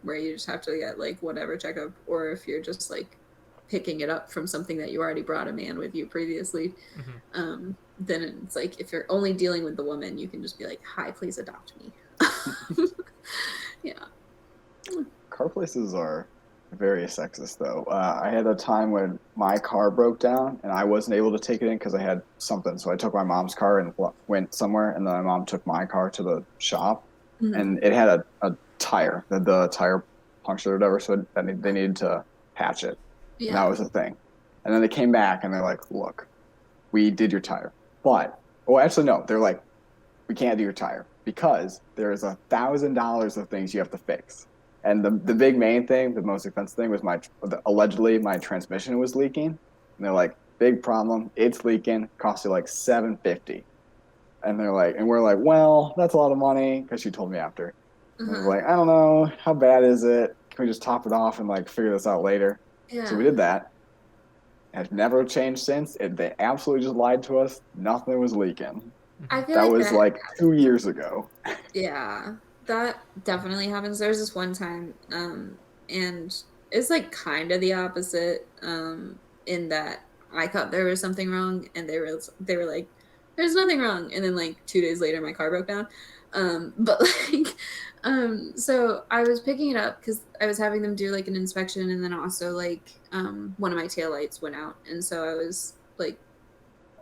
where you just have to get like whatever checkup, or if you're just like picking it up from something that you already brought a man with you previously, then it's like if you're only dealing with the woman, you can just be like, hi, please adopt me. Yeah. Car places are very sexist, though. I had a time when my car broke down and I wasn't able to take it in because I had something. So I took my mom's car and went somewhere, and then my mom took my car to the shop, Mhm. and it had a tire, the tire punctured or whatever, so they needed to patch it, and that Yeah. was the thing. And then they came back and they're like, "Look, we did your tire, but well, actually no, they're like, we can't do your tire because there's $1,000 of things you have to fix." And the big main thing, the most expensive thing was allegedly my transmission was leaking. And they're like, big problem, it's leaking, cost you like $750. And they're like, and we're like, well, that's a lot of money, because she told me after. And I was Uh-huh. like, I don't know, how bad is it? Can we just top it off and like figure this out later? So we Yeah. did that. It has never changed since. They absolutely just lied to us. Nothing was leaking. I feel That like was that, like 2 years ago. yeah, that definitely happens. There's this one time, and it's like kind of the opposite, in that I thought there was something wrong, and they were like, "There's nothing wrong," and then like 2 days later, my car broke down. But like, so I was picking it up because I was having them do like an inspection, and then also like, one of my taillights went out, and so I was like,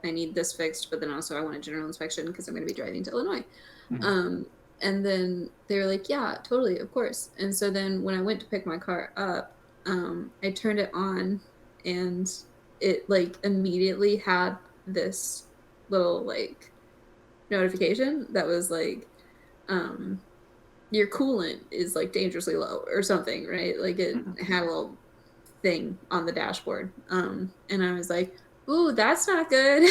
I need this fixed, but then also I want a general inspection because I'm going to be driving to Illinois. Mhm. Um, and then they were like, yeah, totally, of course. And so then when I went to pick my car up, I turned it on, and it like immediately had this little like notification that was like, um, your coolant is like dangerously low or something, right? Like it Mhm. had a little thing on the dashboard. And I was like, ooh, that's not good.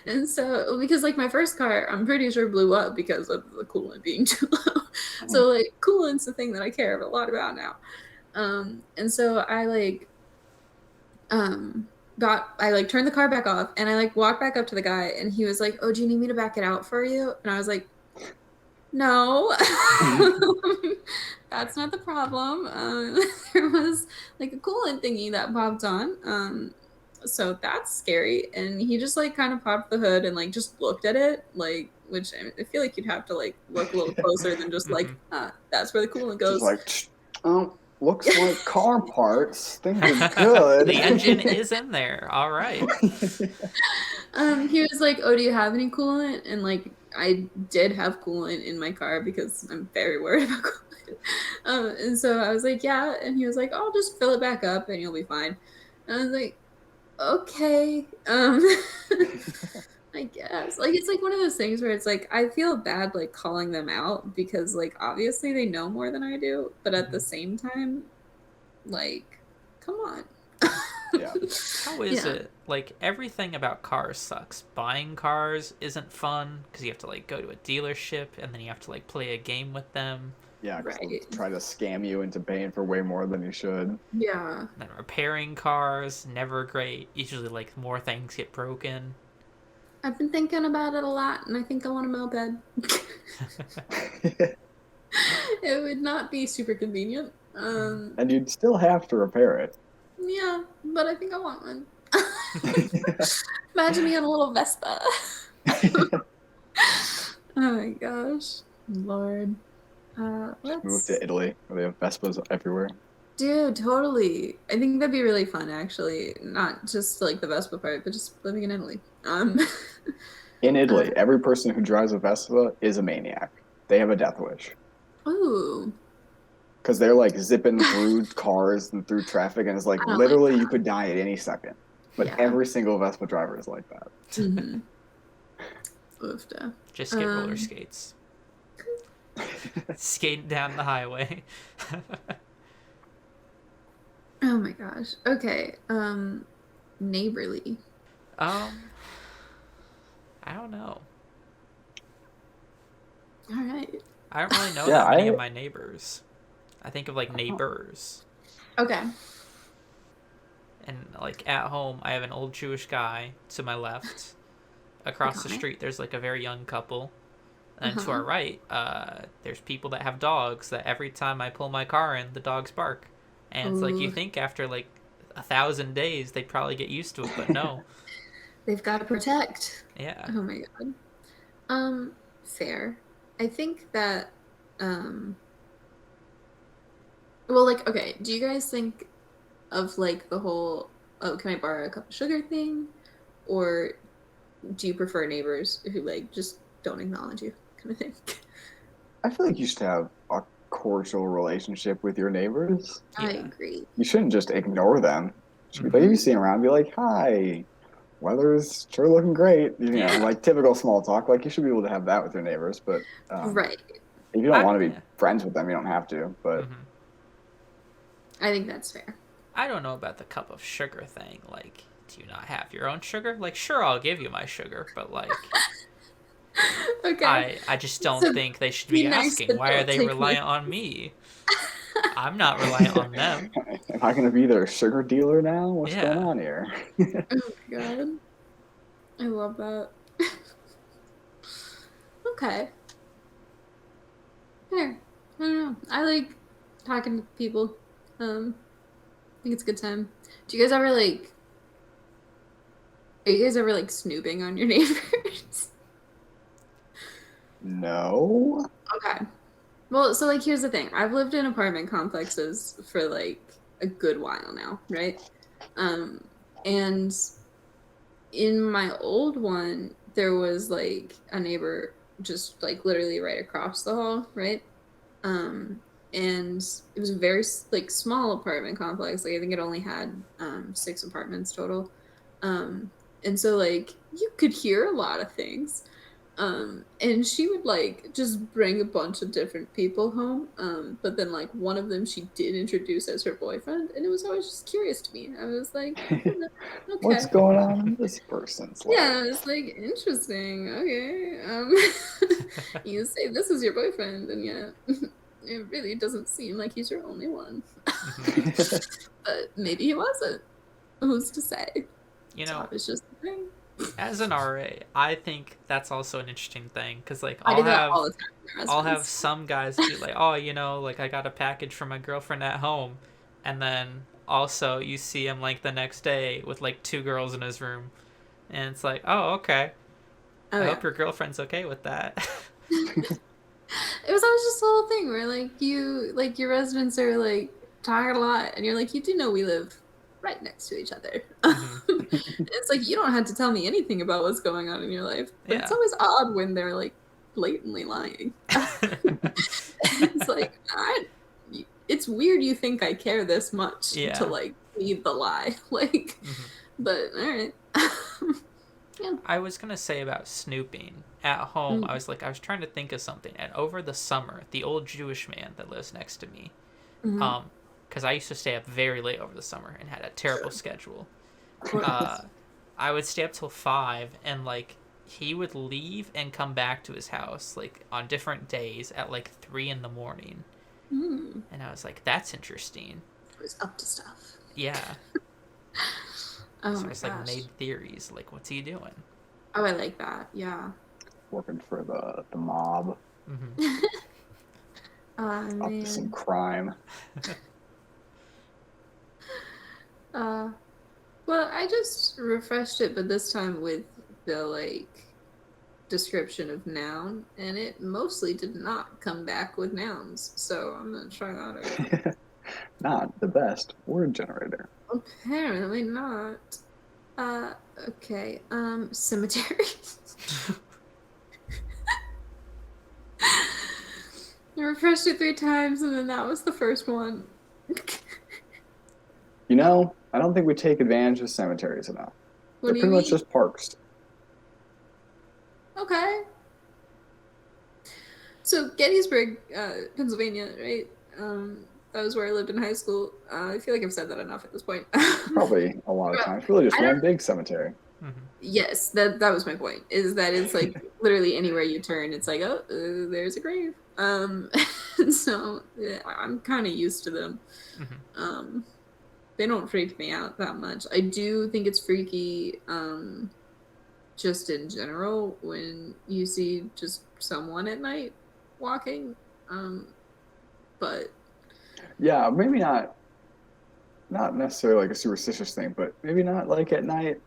And so, because like my first car, I'm pretty sure blew up because of the coolant being too low. Mhm. So, like, coolant's the thing that I care a lot about now. And so I like, um, I like turned the car back off, and I like walked back up to the guy, and he was like, oh, do you need me to back it out for you? And I was like, no, that's not the problem. There was like a coolant thingy that popped on. So that's scary. And he just like kind of popped the hood and like just looked at it, like, which I feel like you'd have to like look a little closer than just like, that's where the coolant Just goes. like, oh, looks like car parts. Things are good. The engine is in there. All right. He was like, oh, do you have any coolant? And like, I did have coolant in my car because I'm very worried about coolant. And so I was like, yeah. And he was like, I'll just fill it back up and you'll be fine. And I was like, okay. I guess. Like, it's like one of those things where it's like, I feel bad like calling them out because like obviously they know more than I do, but at the same time, like, come on. Yeah. How is Yeah. it? Like, everything about cars sucks. Buying cars isn't fun because you have to, like, go to a dealership and then you have to, like, play a game with them. Yeah, 'cause they'll Right. try to scam you into paying for way more than you should. Yeah. Then repairing cars, never great. Usually, like, more things get broken. I've been thinking about it a lot, and I think I want a moped. It would not be super convenient. And you'd still have to repair it. Yeah, but I think I want one. Imagine me on a little Vespa. Oh my gosh, Lord. Just move Let's, to Italy where they have Vespas everywhere. dude, totally. I think that'd be really fun, actually. Not just like the Vespa part, but just living in Italy. In Uh, Italy, every person who drives a Vespa is a maniac. They have a death wish. ooh, Because they're like zipping through cars and through traffic, and it's like I don't like literally you that. could die at any second. But Yeah. every single Vespa driver is like that. Mm-hmm. Oofda. Just get roller skates. Skating down the highway. Oh my gosh. Okay. Neighborly. Um, I don't know. All right. I don't really know Yeah, that many of my neighbors. I think of like neighbors. Okay. And like at home, I have an old Jewish guy to my left. Across the Iconic. street, there's like a very young couple. And to Uh-huh. our right, there's people that have dogs that every time I pull my car in, the dogs bark. And it's like you Ooh, think after like 1,000 days they'd probably get used to it, but no. they've got to protect. Yeah. Oh my god. Fair. I think that well, like, okay, do you guys think of like the whole oh, can I borrow a cup of sugar thing? Or do you prefer neighbors who like just don't acknowledge you kind of thing? I feel like you should have a cordial relationship with your neighbors. I Yeah. agree. You shouldn't just ignore them. You should be like, if you see them around, be like, hi, weather's sure looking great. You know, Yeah. like typical small talk. Like you should be able to have that with your neighbors. But Right. if you don't want to be Yeah. friends with them, you don't have to. But Mhm. I think that's fair. I don't know about the cup of sugar thing. Like, do you not have your own sugar? Like, sure, I'll give you my sugar, but like, Okay. I just don't So think they should be be nice, asking. but Why are don't they take reliant my on me? I'm not reliant on them. am I going to be their sugar dealer now? What's Yeah. going on here? Oh my god. I love that. Okay. Fair. I don't know. I like talking to people. I think it's a good time. Do you guys ever like are you guys ever like snooping on your neighbors? No. Okay. Well, so like here's the thing. I've lived in apartment complexes for like a good while now, right? And in my old one, there was like a neighbor just like literally right across the hall, right? And it was a very like small apartment complex. Like I think it only had 6 apartments total. And so like you could hear a lot of things. And she would like just bring a bunch of different people home. But then like one of them she did introduce as her boyfriend, and it was always just curious to me. I was like, okay. What's going on in this person's life? Yeah, it's like interesting. Okay. You say this is your boyfriend, and yet it really doesn't seem like he's your only one. But maybe he wasn't. Who's to say? You So know, I was just saying. as an RA, I think that's also an interesting thing because like I do that all the time with my I'll have residents. some guys be like, oh, you know, like I got a package from my girlfriend at home, and then also you see him like the next day with like 2 girls in his room, and it's like, oh, okay. Oh I yeah. hope your girlfriend's okay with that. It was always just the whole thing where like you like your residents are like talking a lot, and you're like, you do know we live right next to each other. Mhm. It's like you don't have to tell me anything about what's going on in your life, but it's Yeah. always odd when they're like blatantly lying. It's like it's weird you think I care this much Yeah. to like lead the lie. Like, Mhm. but all right. I was gonna say about snooping at home. Mm. I was trying to think of something, and over the summer, the old Jewish man that lives next to me, Mhm. because I used to stay up very late over the summer and had a terrible schedule. Of course. I would stay up till 5, and like he would leave and come back to his house like on different days at like 3 in the morning, Mm. and I was like, that's interesting. It was up to stuff. Yeah. Oh So I my just like gosh. made theories like, what's he doing? Oh, I like that. Yeah. Working for the mob, Mm-hmm. up to some Man. crime. Well, I just refreshed it, but this time with the like description of noun, and it mostly did not come back with nouns. So I'm gonna try that again. Not the best word generator. Apparently not. Okay. Cemetery. I refreshed it 3 times, and then that was the first one. You know, I don't think we take advantage of cemeteries enough. What They're do you pretty much mean? just parks. Okay. So Gettysburg, Pennsylvania, right? That was where I lived in high school. I feel like I've said that enough at this point. Probably a lot of times. Really just I don't- one big cemetery. Yes, that was my point. Is that it's like literally anywhere you turn, it's like, oh, there's a grave. So yeah, I'm kind of used to them. Um, they don't freak me out that much. I do think it's freaky, just in general when you see just someone at night walking. But Yeah, maybe not necessarily like a superstitious thing, but maybe not like at night.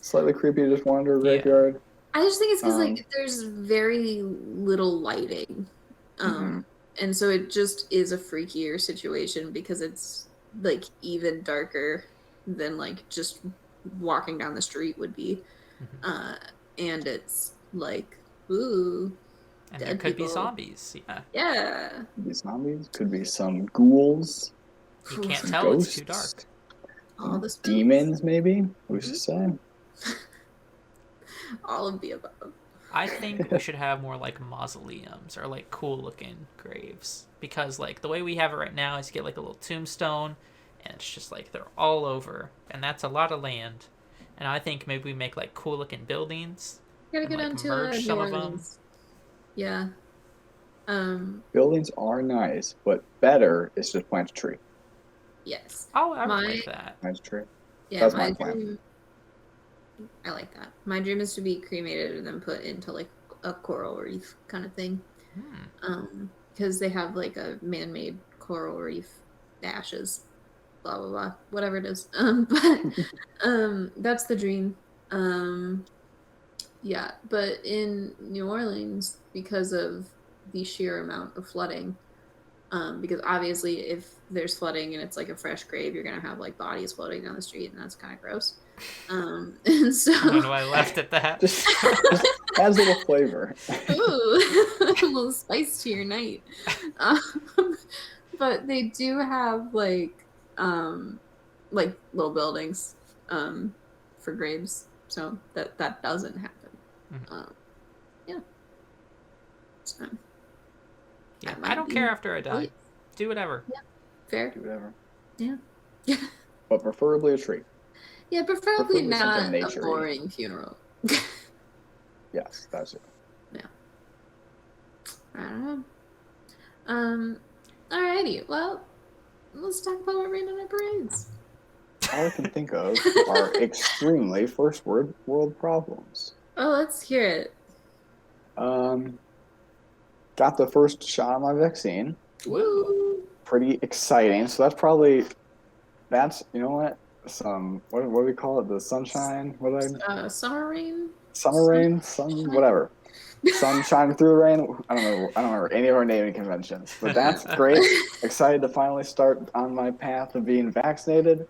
Slightly creepy to just wander a graveyard. I just think it's because like there's very little lighting, and so it just is a freakier situation because it's like even darker than like just walking down the street would be, and it's like ooh, And dead there could people. be zombies. Yeah. Could be zombies. Could be some ghouls. You can't Some tell, ghosts. it's too dark. All the spooks. Demons, maybe. Who's to say? All of the above. I think we should have more like mausoleums or like cool looking graves, because like the way we have it right now is you get like a little tombstone and it's just like they're all over, and that's a lot of land. And I think maybe we make like cool looking buildings. Gotta go and, down like, to merge New some of them. Orleans. Yeah. Buildings are nice, but better is just plant a tree. Yes. Oh, I would My- like that. Plant a tree. Yeah, That's my my plan. dream. I like that. My dream is to be cremated and then put into like a coral reef kind of thing. Because they have like a man-made coral reef ashes, blah blah blah, whatever it is. That's the dream. Yeah, but in New Orleans, because of the sheer amount of flooding, because obviously if there's flooding and it's like a fresh grave, you're gonna have like bodies floating down the street, and that's kind of gross. And so I don't know why I left at that. Just adds a little flavor. ooh, a little spice to your night. But they do have like little buildings for graves, so that doesn't happen. Yeah. So, Yeah, might I don't be- care after I die. Do whatever. Fair. Do whatever. Yeah. But preferably a tree. Yeah, Preferably preferably not something a nature-y. boring funeral. Yes, that's it. I don't know. Alrighty. Well, let's talk about what random night parades. All I can think of are extremely first world problems. Oh, let's hear it. Got the first shot of my vaccine. Woo! Pretty exciting. So that's you know what? What do we call it? The sunshine? Summer rain. Summer rain? Whatever. Sun shining through the rain. I don't remember any of our naming conventions. But that's great. Excited to finally start on my path of being vaccinated.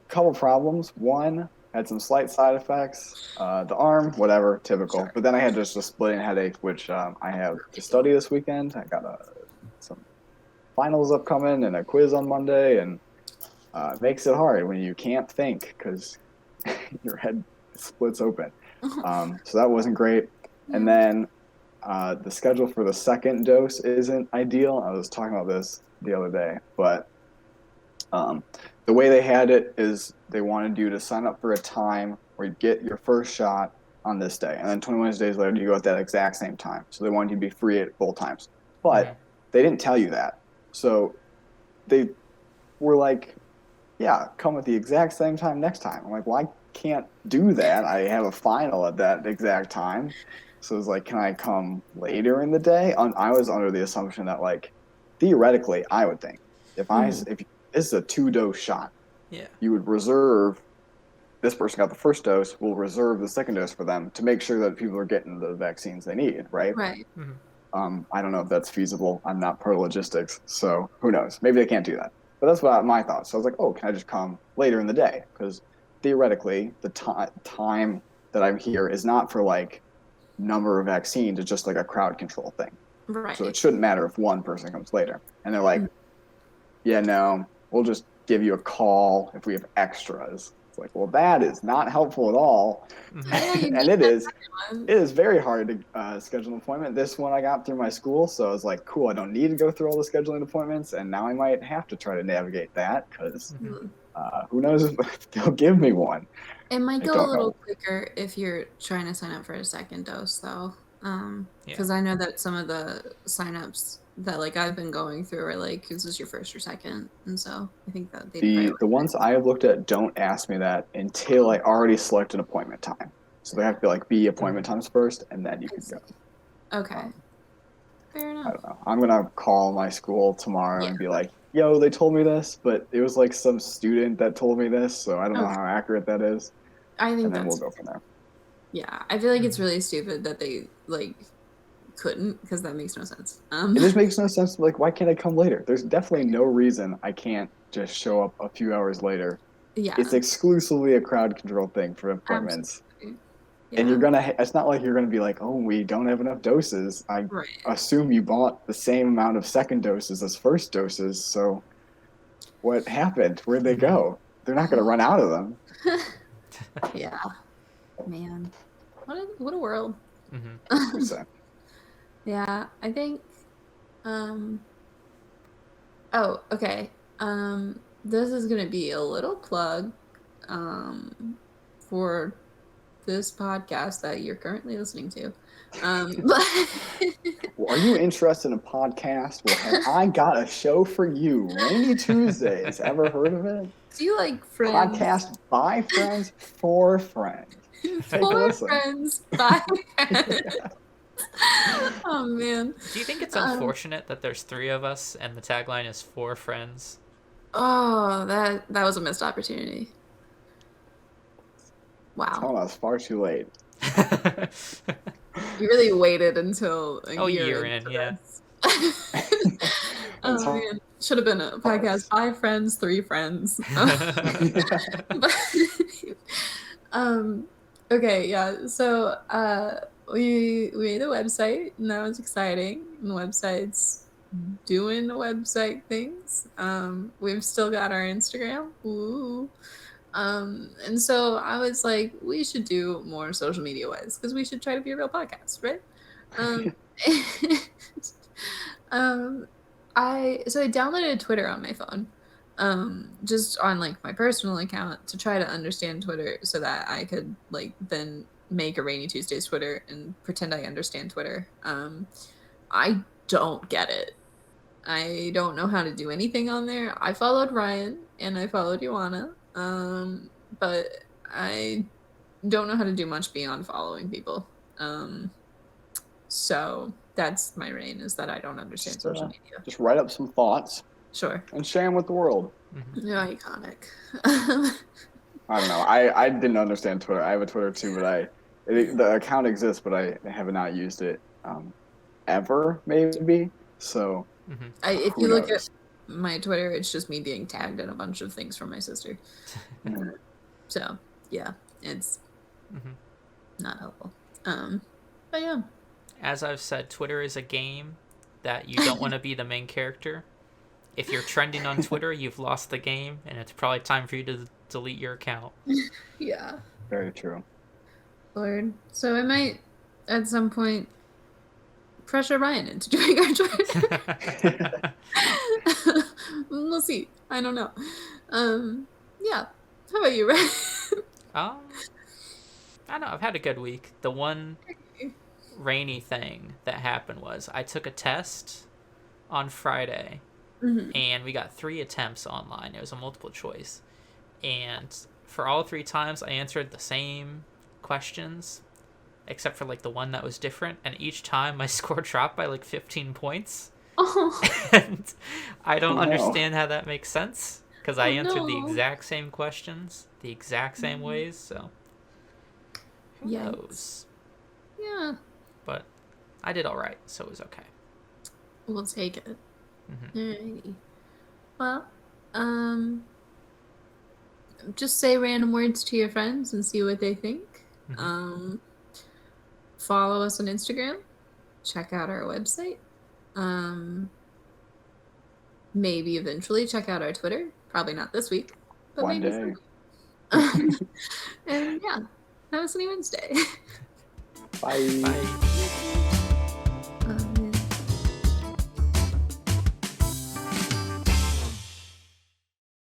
Couple problems. One, had some slight side effects. The arm, whatever, typical. Sure. But then I had just a splitting headache, which I have to study this weekend. I got some finals upcoming and a quiz on Monday, and it makes it hard when you can't think because your head splits open. So that wasn't great. And then the schedule for the second dose isn't ideal. I was talking about this the other day, but the way they had it is they wanted you to sign up for a time where you get your first shot on this day, and then 21 days later you go at that exact same time. So they wanted you to be free at both times. But they didn't tell you that. So they were like, yeah, come at the exact same time next time. I'm like, well, I can't do that. I have a final at that exact time. So it was like, can I come later in the day? I was under the assumption that, like, theoretically, I would think if this is a 2-dose shot, you would reserve, this person got the first dose, we'll reserve the second dose for them to make sure that people are getting the vaccines they need, right? Right. I don't know if that's feasible. I'm not pro logistics, so who knows? Maybe they can't do that. But that's what my thoughts. So I was like, oh, can I just come later in the day? Because theoretically, the time that I'm here is not for like number of vaccines. It's just like a crowd control thing. Right. So it shouldn't matter if one person comes later. And they're like, yeah, no, we'll just give you a call if we have extras. It's like, well, that is not helpful at all. And it is very hard to schedule an appointment. This one I got through my school, so I was like, cool, I don't need to go through all the scheduling appointments, and now I might have to try to navigate that because Who knows if they'll give me one? It might I go a don't little know. quicker if you're trying to sign up for a second dose, though. Yeah. Because I know that some of the signups that like I've been going through are like, is this your first or second? And so I think that they The ones I have looked at don't ask me that until I already select an appointment time. So they have to like be appointment times first, and then you I can see. go. Okay, fair I enough. don't know. I'm gonna call my school tomorrow Yeah. and be like, "Yo, they told me this, but it was like some student that told me this, so I don't know Okay. how accurate that is." I think And then we'll that's go from there. yeah. I feel like it's Mhm. really stupid that they like couldn't because that makes no sense. It just makes no sense. Like, why can't I come later? There's definitely no reason I can't just show up a few hours later. Yeah, It's exclusively a crowd control thing for appointments. absolutely. And you're Yeah, gonna, it's not like you're gonna be like, oh, we don't have enough doses. I right. assume you bought the same amount of second doses as first doses. So what happened? Where'd they go? They're not gonna run out of them. Yeah, man. What a world. Mhm. So, Yeah, I think um oh, okay. This is gonna be a little plug for this podcast that you're currently listening to. But well, are you interested in a podcast? Well, have I got a show for you? Rainy Tuesdays. Ever heard of it? do you like friends? Podcast by friends for friends. Take a For listen. friends, by friends. Oh man. Do you think it's Um, unfortunate that there's 3 of us and the tagline is 4 friends? oh, that was a missed opportunity. Wow. Telling us far too late. You really waited until a Oh, year year into in, yeah. this. Oh man, should have been a podcast. 5 friends, 3 friends. But, um, okay, yeah. So, we made a website, and that was exciting. And the website's doing website things. We've still got our Instagram. Ooh. And so I was like, we should do more social media wise because we should try to be a real podcast, right? Um, um, I downloaded Twitter on my phone, just on like my personal account to try to understand Twitter so that I could like then make a Rainy Tuesdays Twitter and pretend I understand Twitter. I don't get it. I don't know how to do anything on there. I followed Ryan and I followed Joanna, but I don't know how to do much beyond following people. So that's my reign is that I don't understand Just, social media. just write up some thoughts Sure. and share them with the world. Mhm. You're iconic. I don't know. I didn't understand Twitter. I have a Twitter too, but the account exists, but I have not used it ever, maybe. So Mhm. If who you look knows? at my Twitter, it's just me being tagged in a bunch of things from my sister. Mm. So yeah, it's Mhm. not helpful. But yeah. As I've said, Twitter is a game that you don't want to be the main character. If you're trending on Twitter, you've lost the game, and it's probably time for you to delete your account. Yeah. Very true. Lord. So I might at some point pressure Ryan into doing our Twitter. We'll see. I don't know. Yeah. How about you, Ryan? I don't know. I've had a good week. The one rainy thing that happened was I took a test on Friday, Mhm. and we got 3 attempts online. It was a multiple choice, and for all 3 times I answered the same questions except for like the one that was different, and each time my score dropped by like 15 points. Oh, And I don't Oh, no. understand how that makes sense because I Oh, answered the no. exact same questions the exact same ways, so who Yikes. knows. yeah. But I did all right, so it was okay. We'll take it. Mhm. Alrighty. Well, just say random words to your friends and see what they think. Mhm. Follow us on Instagram. Check out our website. Maybe eventually check out our Twitter. Probably not this week, but One maybe day. someday. And yeah, have a sunny Wednesday. Bye. Bye.